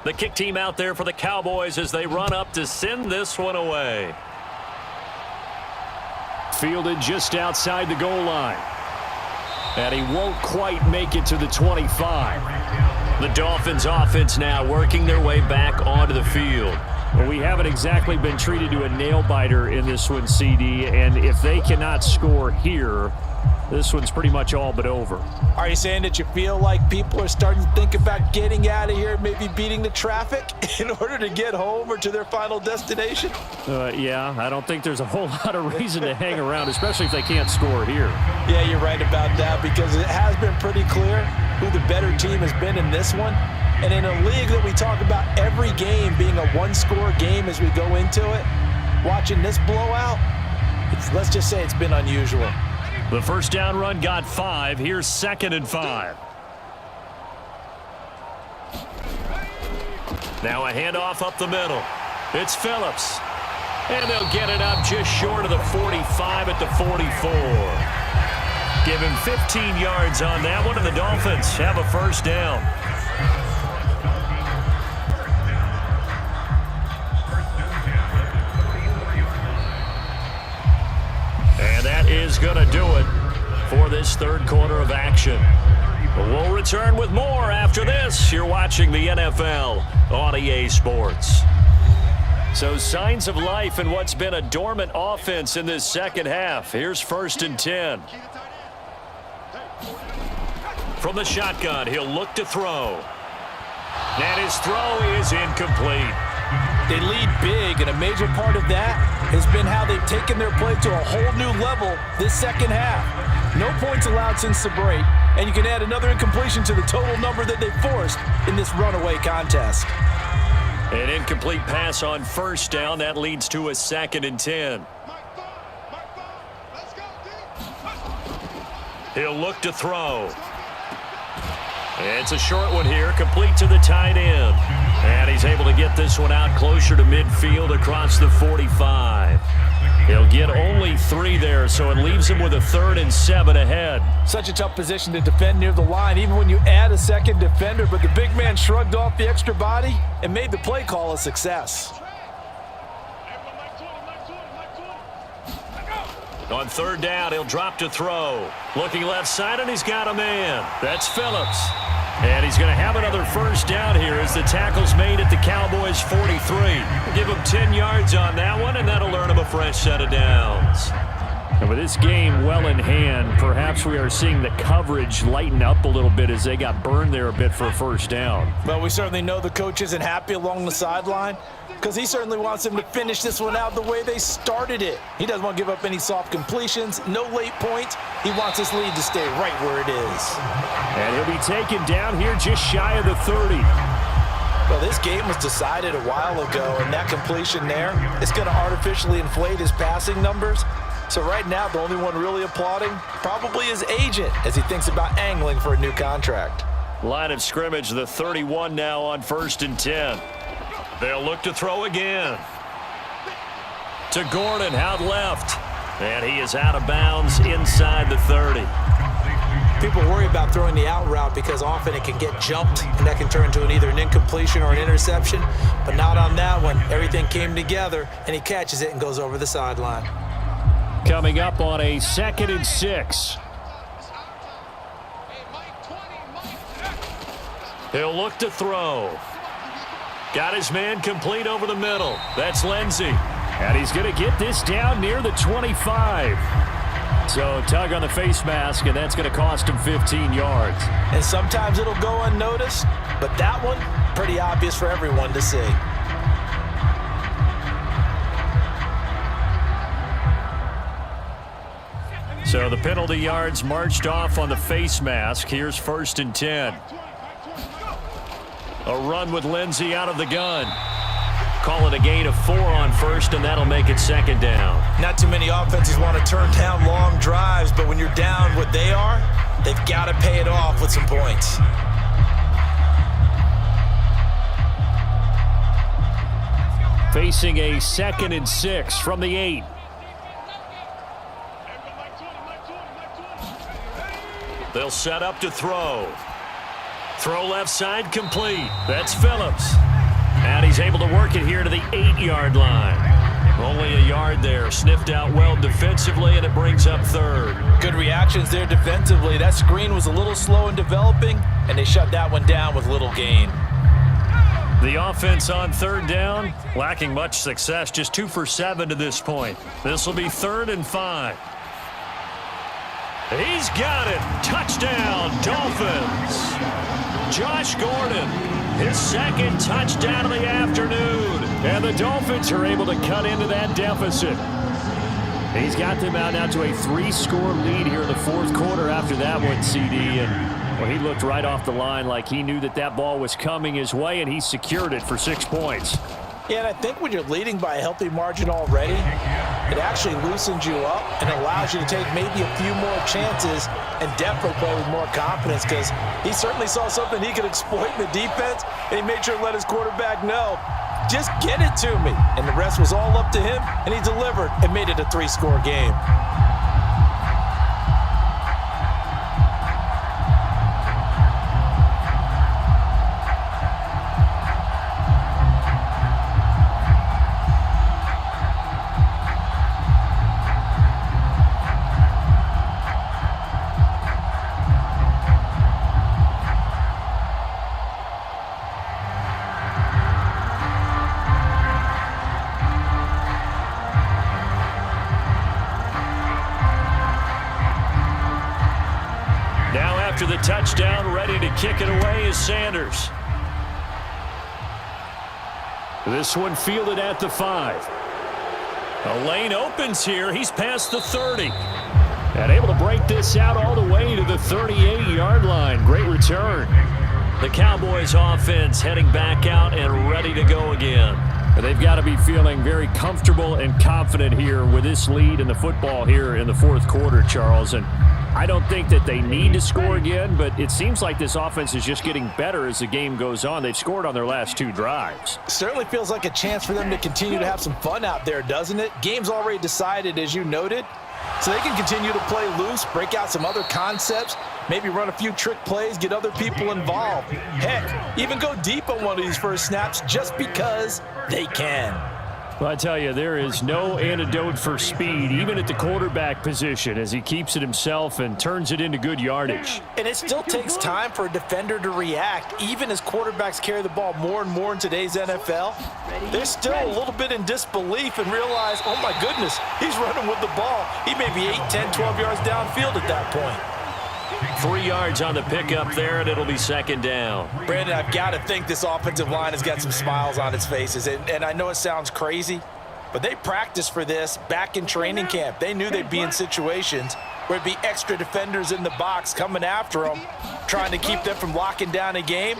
The kick team out there for the Cowboys as they run up to send this one away. Fielded just outside the goal line. And he won't quite make it to the 25. The Dolphins offense now working their way back onto the field. Well, we haven't exactly been treated to a nail-biter in this one, CD, and if they cannot score here, this one's pretty much all but over. Are you saying that you feel like people are starting to think about getting out of here, maybe beating the traffic in order to get home or to their final destination? Yeah, I don't think there's a whole lot of reason to hang around, especially if they can't score here. Yeah, you're right about that because it has been pretty clear who the better team has been in this one. And in a league that we talk about every game being a one-score game as we go into it, watching this blowout, let's just say it's been unusual. The first down run got 5. Here's 2nd and 5. Now a handoff up the middle. It's Phillips. And they'll get it up just short of the 45 at the 44. Give him 15 yards on that one, and the Dolphins have a first down. And that is going to do it for this third quarter of action. We'll return with more after this. You're watching the NFL on EA Sports. So signs of life in what's been a dormant offense in this second half. Here's 1st and 10. From the shotgun, he'll look to throw. And his throw is incomplete. They lead big, and a major part of that has been how they've taken their play to a whole new level this second half. No points allowed since the break, and you can add another incompletion to the total number that they forced in this runaway contest. An incomplete pass on 1st down. That leads to a 2nd and 10. He'll look to throw. It's a short one here, complete to the tight end. And he's able to get this one out closer to midfield across the 45. He'll get only 3 there, so it leaves him with a 3rd and 7 ahead. Such a tough position to defend near the line, even when you add a second defender, but the big man shrugged off the extra body and made the play call a success. On 3rd down, he'll drop to throw. Looking left side, and he's got a man. That's Phillips. And he's going to have another 1st down here as the tackle's made at the Cowboys' 43. Give him 10 yards on that one, and that'll earn him a fresh set of downs. And with this game well in hand, perhaps we are seeing the coverage lighten up a little bit as they got burned there a bit for a 1st down. Well, we certainly know the coach isn't happy along the sideline because he certainly wants them to finish this one out the way they started it. He doesn't want to give up any soft completions, no late points. He wants this lead to stay right where it is. And he'll be taken down here just shy of the 30. Well, this game was decided a while ago, and that completion there is going to artificially inflate his passing numbers. So right now, the only one really applauding probably his agent as he thinks about angling for a new contract. Line of scrimmage, the 31 now on 1st and 10. They'll look to throw again. To Gordon, out left. And he is out of bounds inside the 30. People worry about throwing the out route because often it can get jumped, and that can turn into either an incompletion or an interception. But not on that one. Everything came together, and he catches it and goes over the sideline. Coming up on a 2nd and 6. He'll look to throw. Got his man complete over the middle. That's Lindsey. And he's going to get this down near the 25. So tug on the face mask, and that's going to cost him 15 yards. And sometimes it'll go unnoticed, but that one, pretty obvious for everyone to see. So the penalty yards marched off on the face mask. Here's 1st and 10. A run with Lindsey out of the gun. Call it a gain of 4 on 1st, and that'll make it 2nd down. Not too many offenses want to turn down long drives, but when you're down what they are, they've got to pay it off with some points. Facing a 2nd and 6 from the 8. They'll set up to throw. Throw left side complete. That's Phillips. And he's able to work it here to the 8-yard line. Only a yard there. Sniffed out well defensively, and it brings up 3rd. Good reactions there defensively. That screen was a little slow in developing, and they shut that one down with little gain. The offense on 3rd down, lacking much success. Just 2 for 7 to this point. This will be 3rd and 5. He's got it. Touchdown, Dolphins. Josh Gordon, his 2nd touchdown of the afternoon. And the Dolphins are able to cut into that deficit. He's got them out now to a 3-score lead here in the 4th quarter after that one, CD. And well, he looked right off the line like he knew that that ball was coming his way, and he secured it for 6 points. Yeah, and I think when you're leading by a healthy margin already, it actually loosens you up and allows you to take maybe a few more chances and definitely play with more confidence because he certainly saw something he could exploit in the defense, and he made sure to let his quarterback know, just get it to me. And the rest was all up to him, and he delivered and made it a 3-score game. after the touchdown. Ready to kick it away is Sanders. This one fielded at the 5. A lane opens here. He's past the 30. And able to break this out all the way to the 38-yard line. Great return. The Cowboys offense heading back out and ready to go again. They've got to be feeling very comfortable and confident here with this lead in the football here in the fourth quarter, Charles. And I don't think that they need to score again, but it seems like this offense is just getting better as the game goes on. They've scored on their last 2 drives. Certainly feels like a chance for them to continue to have some fun out there, doesn't it? Game's already decided, as you noted. So they can continue to play loose, break out some other concepts, maybe run a few trick plays, get other people involved. Heck, even go deep on one of these first snaps just because they can. Well, I tell you, there is no antidote for speed, even at the quarterback position, as he keeps it himself and turns it into good yardage. And it still takes time for a defender to react, even as quarterbacks carry the ball more and more in today's NFL. They're still a little bit in disbelief and realize, oh my goodness, he's running with the ball. He may be 8, 10, 12 yards downfield at that point. 3 yards on the pickup there, and it'll be second down. Brandon, I've got to think this offensive line has got some smiles on its faces. And I know it sounds crazy, but they practiced for this back in training camp. They knew they'd be in situations where it'd be extra defenders in the box coming after them, trying to keep them from locking down a game.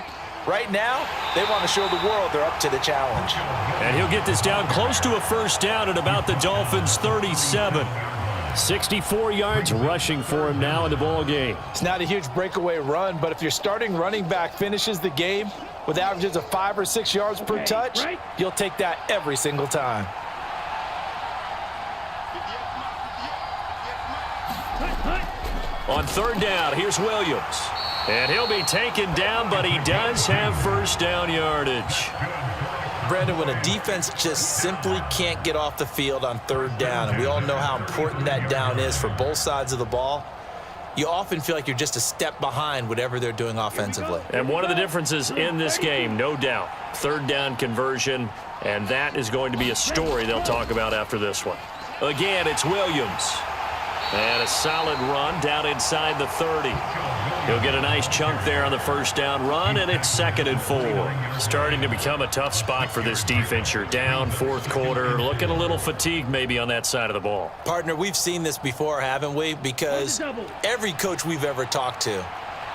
Right now, they want to show the world they're up to the challenge. And he'll get this down close to a first down at about the Dolphins' 37. 64 yards rushing for him now in the ball game. It's not a huge breakaway run, but if your starting running back finishes the game with averages of 5 or 6 yards per touch, you'll take that every single time. On third down, here's Williams. And he'll be taken down, but he does have first down yardage. Brandon, when a defense just simply can't get off the field on third down, and we all know how important that down is for both sides of the ball, you often feel like you're just a step behind whatever they're doing offensively. And one of the differences in this game, no doubt, third down conversion, and that is going to be a story they'll talk about after this one. Again, it's Williams. And a solid run down inside the 30. He'll get a nice chunk there on the first down run, and it's 2nd and 4. Starting to become a tough spot for this defense. You're down fourth quarter, looking a little fatigued maybe on that side of the ball. Partner, we've seen this before, haven't we? Because every coach we've ever talked to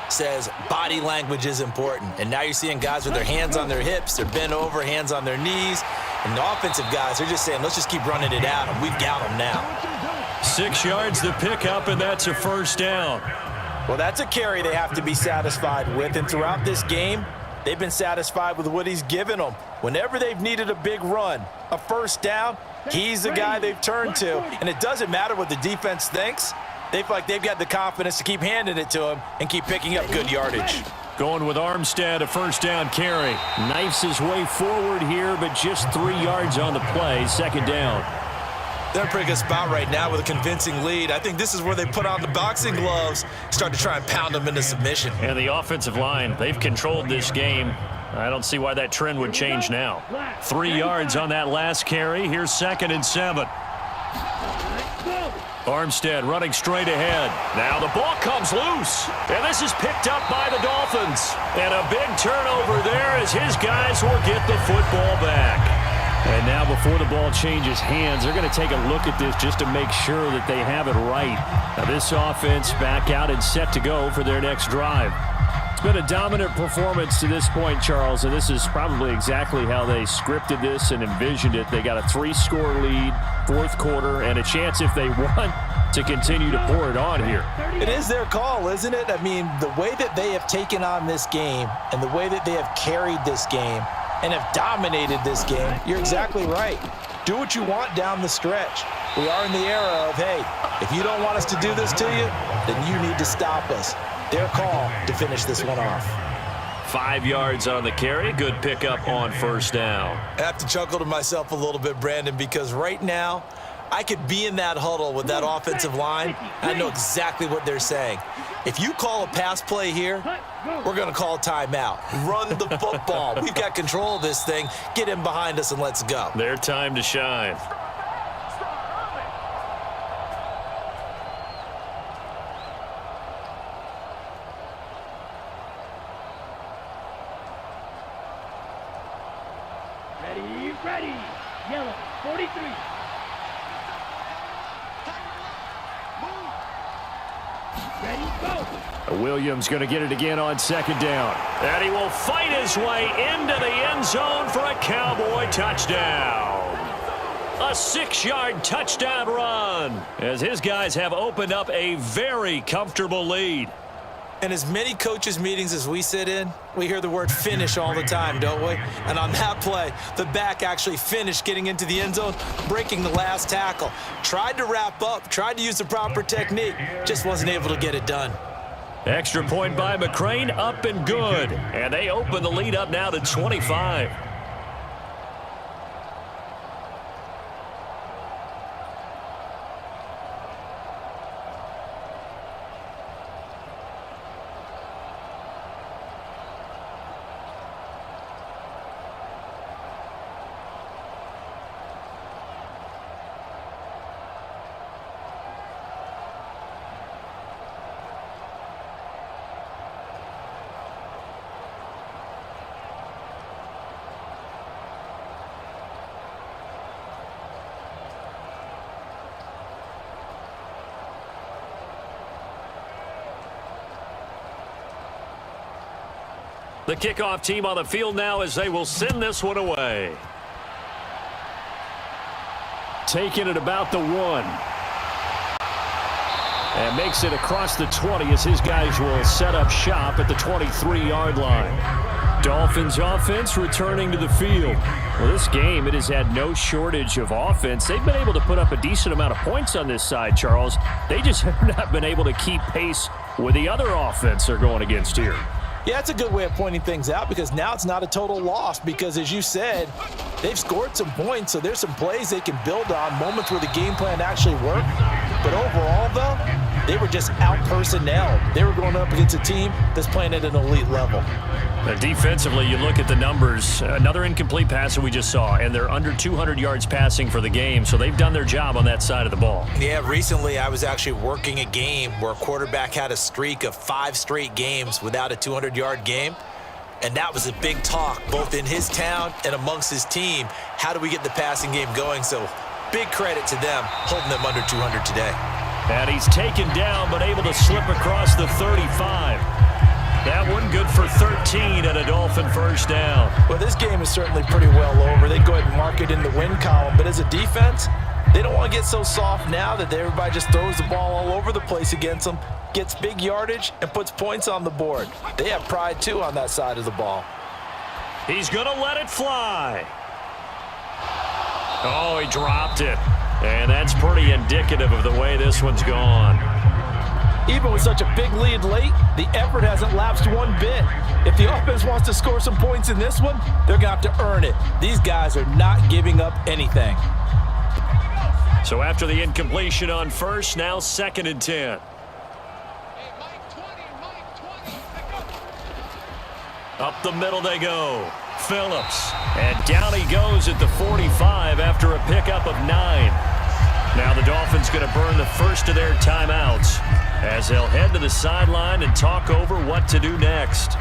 says body language is important. And now you're seeing guys with their hands on their hips, they're bent over, hands on their knees. And the offensive guys, they're just saying, let's just keep running it out, and we've got them now. 6 yards the pickup, and that's a first down. Well, that's a carry they have to be satisfied with, and throughout this game, they've been satisfied with what he's given them. Whenever they've needed a big run, a first down, he's the guy they've turned to, and it doesn't matter what the defense thinks. They feel like they've got the confidence to keep handing it to him and keep picking up good yardage. Going with Armstead, a first down carry. Knifes his way forward here, but just 3 yards on the play, second down. They're in a pretty good spot right now with a convincing lead. I think this is where they put on the boxing gloves, start to try and pound them into submission. And the offensive line, they've controlled this game. I don't see why that trend would change now. 3 yards on that last carry. Here's 2nd and 7. Armstead running straight ahead. Now the ball comes loose. And this is picked up by the Dolphins. And a big turnover there as his guys will get the football back. And now before the ball changes hands, they're going to take a look at this just to make sure that they have it right. Now this offense back out and set to go for their next drive. It's been a dominant performance to this point, Charles, and this is probably exactly how they scripted this and envisioned it. They got a 3-score lead, fourth quarter, and a chance if they want to continue to pour it on here. It is their call, isn't it? I mean, the way that they have taken on this game and the way that they have carried this game and have dominated this game, you're exactly right. Do what you want down the stretch. We are in the era of, hey, if you don't want us to do this to you, then you need to stop us. Their call to finish this one off. 5 yards on the carry. Good pickup on first down. I have to chuckle to myself a little bit, Brandon, because right now I could be in that huddle with that offensive line. I know exactly what they're saying. If you call a pass play here, we're going to call a timeout. Run the football. We've got control of this thing. Get in behind us and let's go. Their time to shine. Ready. Yellow, 43. Ready, go. Williams going to get it again on second down. And he will fight his way into the end zone for a Cowboy touchdown. A 6-yard touchdown run as his guys have opened up a very comfortable lead. In as many coaches' meetings as we sit in, we hear the word finish all the time, don't we? And on that play, the back actually finished getting into the end zone, breaking the last tackle. Tried to wrap up, tried to use the proper technique, just wasn't able to get it done. Extra point by McCrane, up and good. And they open the lead up now to 25. The kickoff team on the field now as they will send this one away. Taking it about the 1. And makes it across the 20 as his guys will set up shop at the 23-yard line. Dolphins offense returning to the field. Well, this game, it has had no shortage of offense. They've been able to put up a decent amount of points on this side, Charles. They just have not been able to keep pace with the other offense they're going against here. Yeah, it's a good way of pointing things out because now it's not a total loss because, as you said, they've scored some points, so there's some plays they can build on, moments where the game plan actually worked. But overall, though, they were just out-personnelled. They were going up against a team that's playing at an elite level. Defensively, you look at the numbers. Another incomplete pass that we just saw, and they're under 200 yards passing for the game, so they've done their job on that side of the ball. Yeah, recently I was actually working a game where a quarterback had a streak of 5 straight games without a 200-yard game, and that was a big talk both in his town and amongst his team. How do we get the passing game going? So big credit to them holding them under 200 today. And he's taken down but able to slip across the 35. That one good for 13 and a Dolphin first down. Well, this game is certainly pretty well over. They go ahead and mark it in the win column. But as a defense, they don't want to get so soft now that everybody just throws the ball all over the place against them, gets big yardage, and puts points on the board. They have pride, too, on that side of the ball. He's going to let it fly. Oh, he dropped it. And that's pretty indicative of the way this one's gone. Even with such a big lead late, the effort hasn't lapsed one bit. If the offense wants to score some points in this one, they're going to have to earn it. These guys are not giving up anything. So after the incompletion on first, now 2nd and 10. Up the middle they go. Phillips. And down he goes at the 45 after a pickup of 9. Now the Dolphins going to burn the first of their timeouts as they'll head to the sideline and talk over what to do next.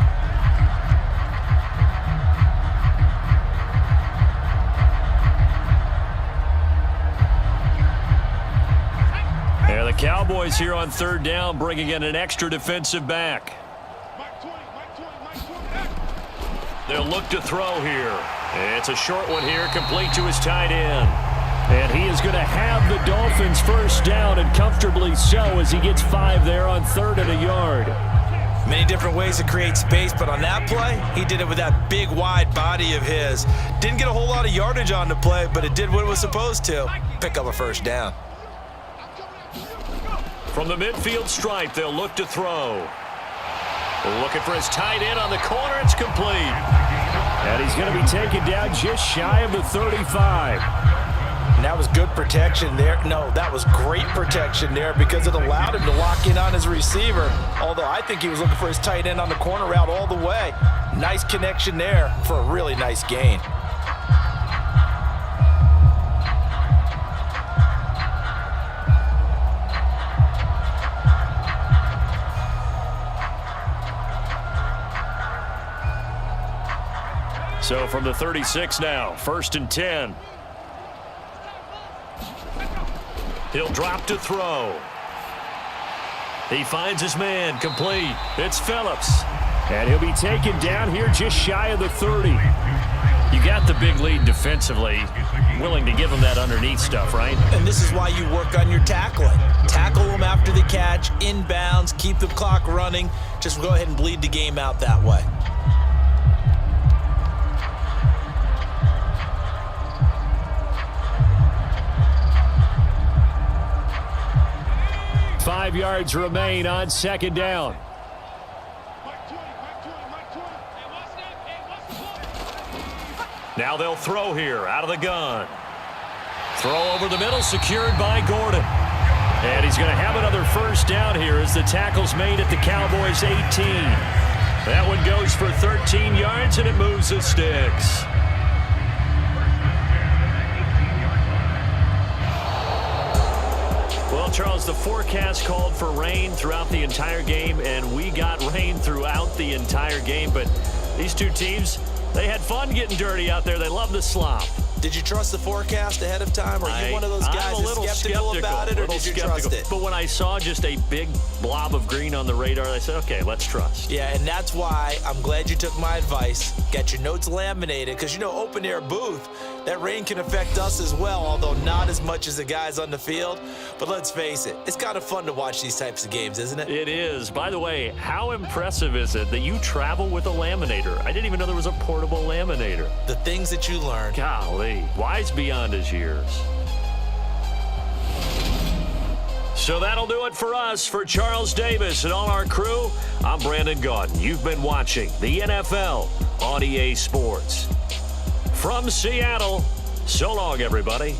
And the Cowboys here on 3rd down bringing in an extra defensive back. They'll look to throw here. It's a short one here, complete to his tight end. And he is going to have the Dolphins first down, and comfortably so, as he gets 5 there on 3rd and a yard. Many different ways to create space, but on that play, he did it with that big, wide body of his. Didn't get a whole lot of yardage on the play, but it did what it was supposed to. Pick up a first down. From the midfield stripe, they'll look to throw. Looking for his tight end on the corner. It's complete. And he's going to be taken down just shy of the 35. And that was good protection there. No, that was great protection there because it allowed him to lock in on his receiver. Although I think he was looking for his tight end on the corner route all the way. Nice connection there for a really nice gain. So from the 36 now, 1st and 10. He'll drop to throw. He finds his man, complete. It's Phillips. And he'll be taken down here just shy of the 30. You got the big lead defensively. Willing to give him that underneath stuff, right? And this is why you work on your tackling. Tackle them after the catch, inbounds, keep the clock running. Just go ahead and bleed the game out that way. Five yards remain on 2nd down. Now they'll throw here out of the gun. Throw over the middle, secured by Gordon. And he's going to have another 1st down here as the tackle's made at the Cowboys' 18. That one goes for 13 yards, and it moves the sticks. Well, Charles, the forecast called for rain throughout the entire game, and we got rain throughout the entire game. But these two teams, they had fun getting dirty out there. They love the slop. Did you trust the forecast ahead of time? Or are you one of those guys that's skeptical about it, or did you trust it? But when I saw just a big blob of green on the radar, I said, okay, let's trust. Yeah, and that's why I'm glad you took my advice. Get your notes laminated, because, you know, open-air booth, that rain can affect us as well, although not as much as the guys on the field. But let's face it, it's kind of fun to watch these types of games, isn't it? It is. By the way, how impressive is it that you travel with a laminator? I didn't even know there was a portable laminator. The things that you learn. Golly, wise beyond his years. So that'll do it for us. For Charles Davis and all our crew, I'm Brandon Gaudin. You've been watching the NFL on EA Sports. From Seattle, so long, everybody.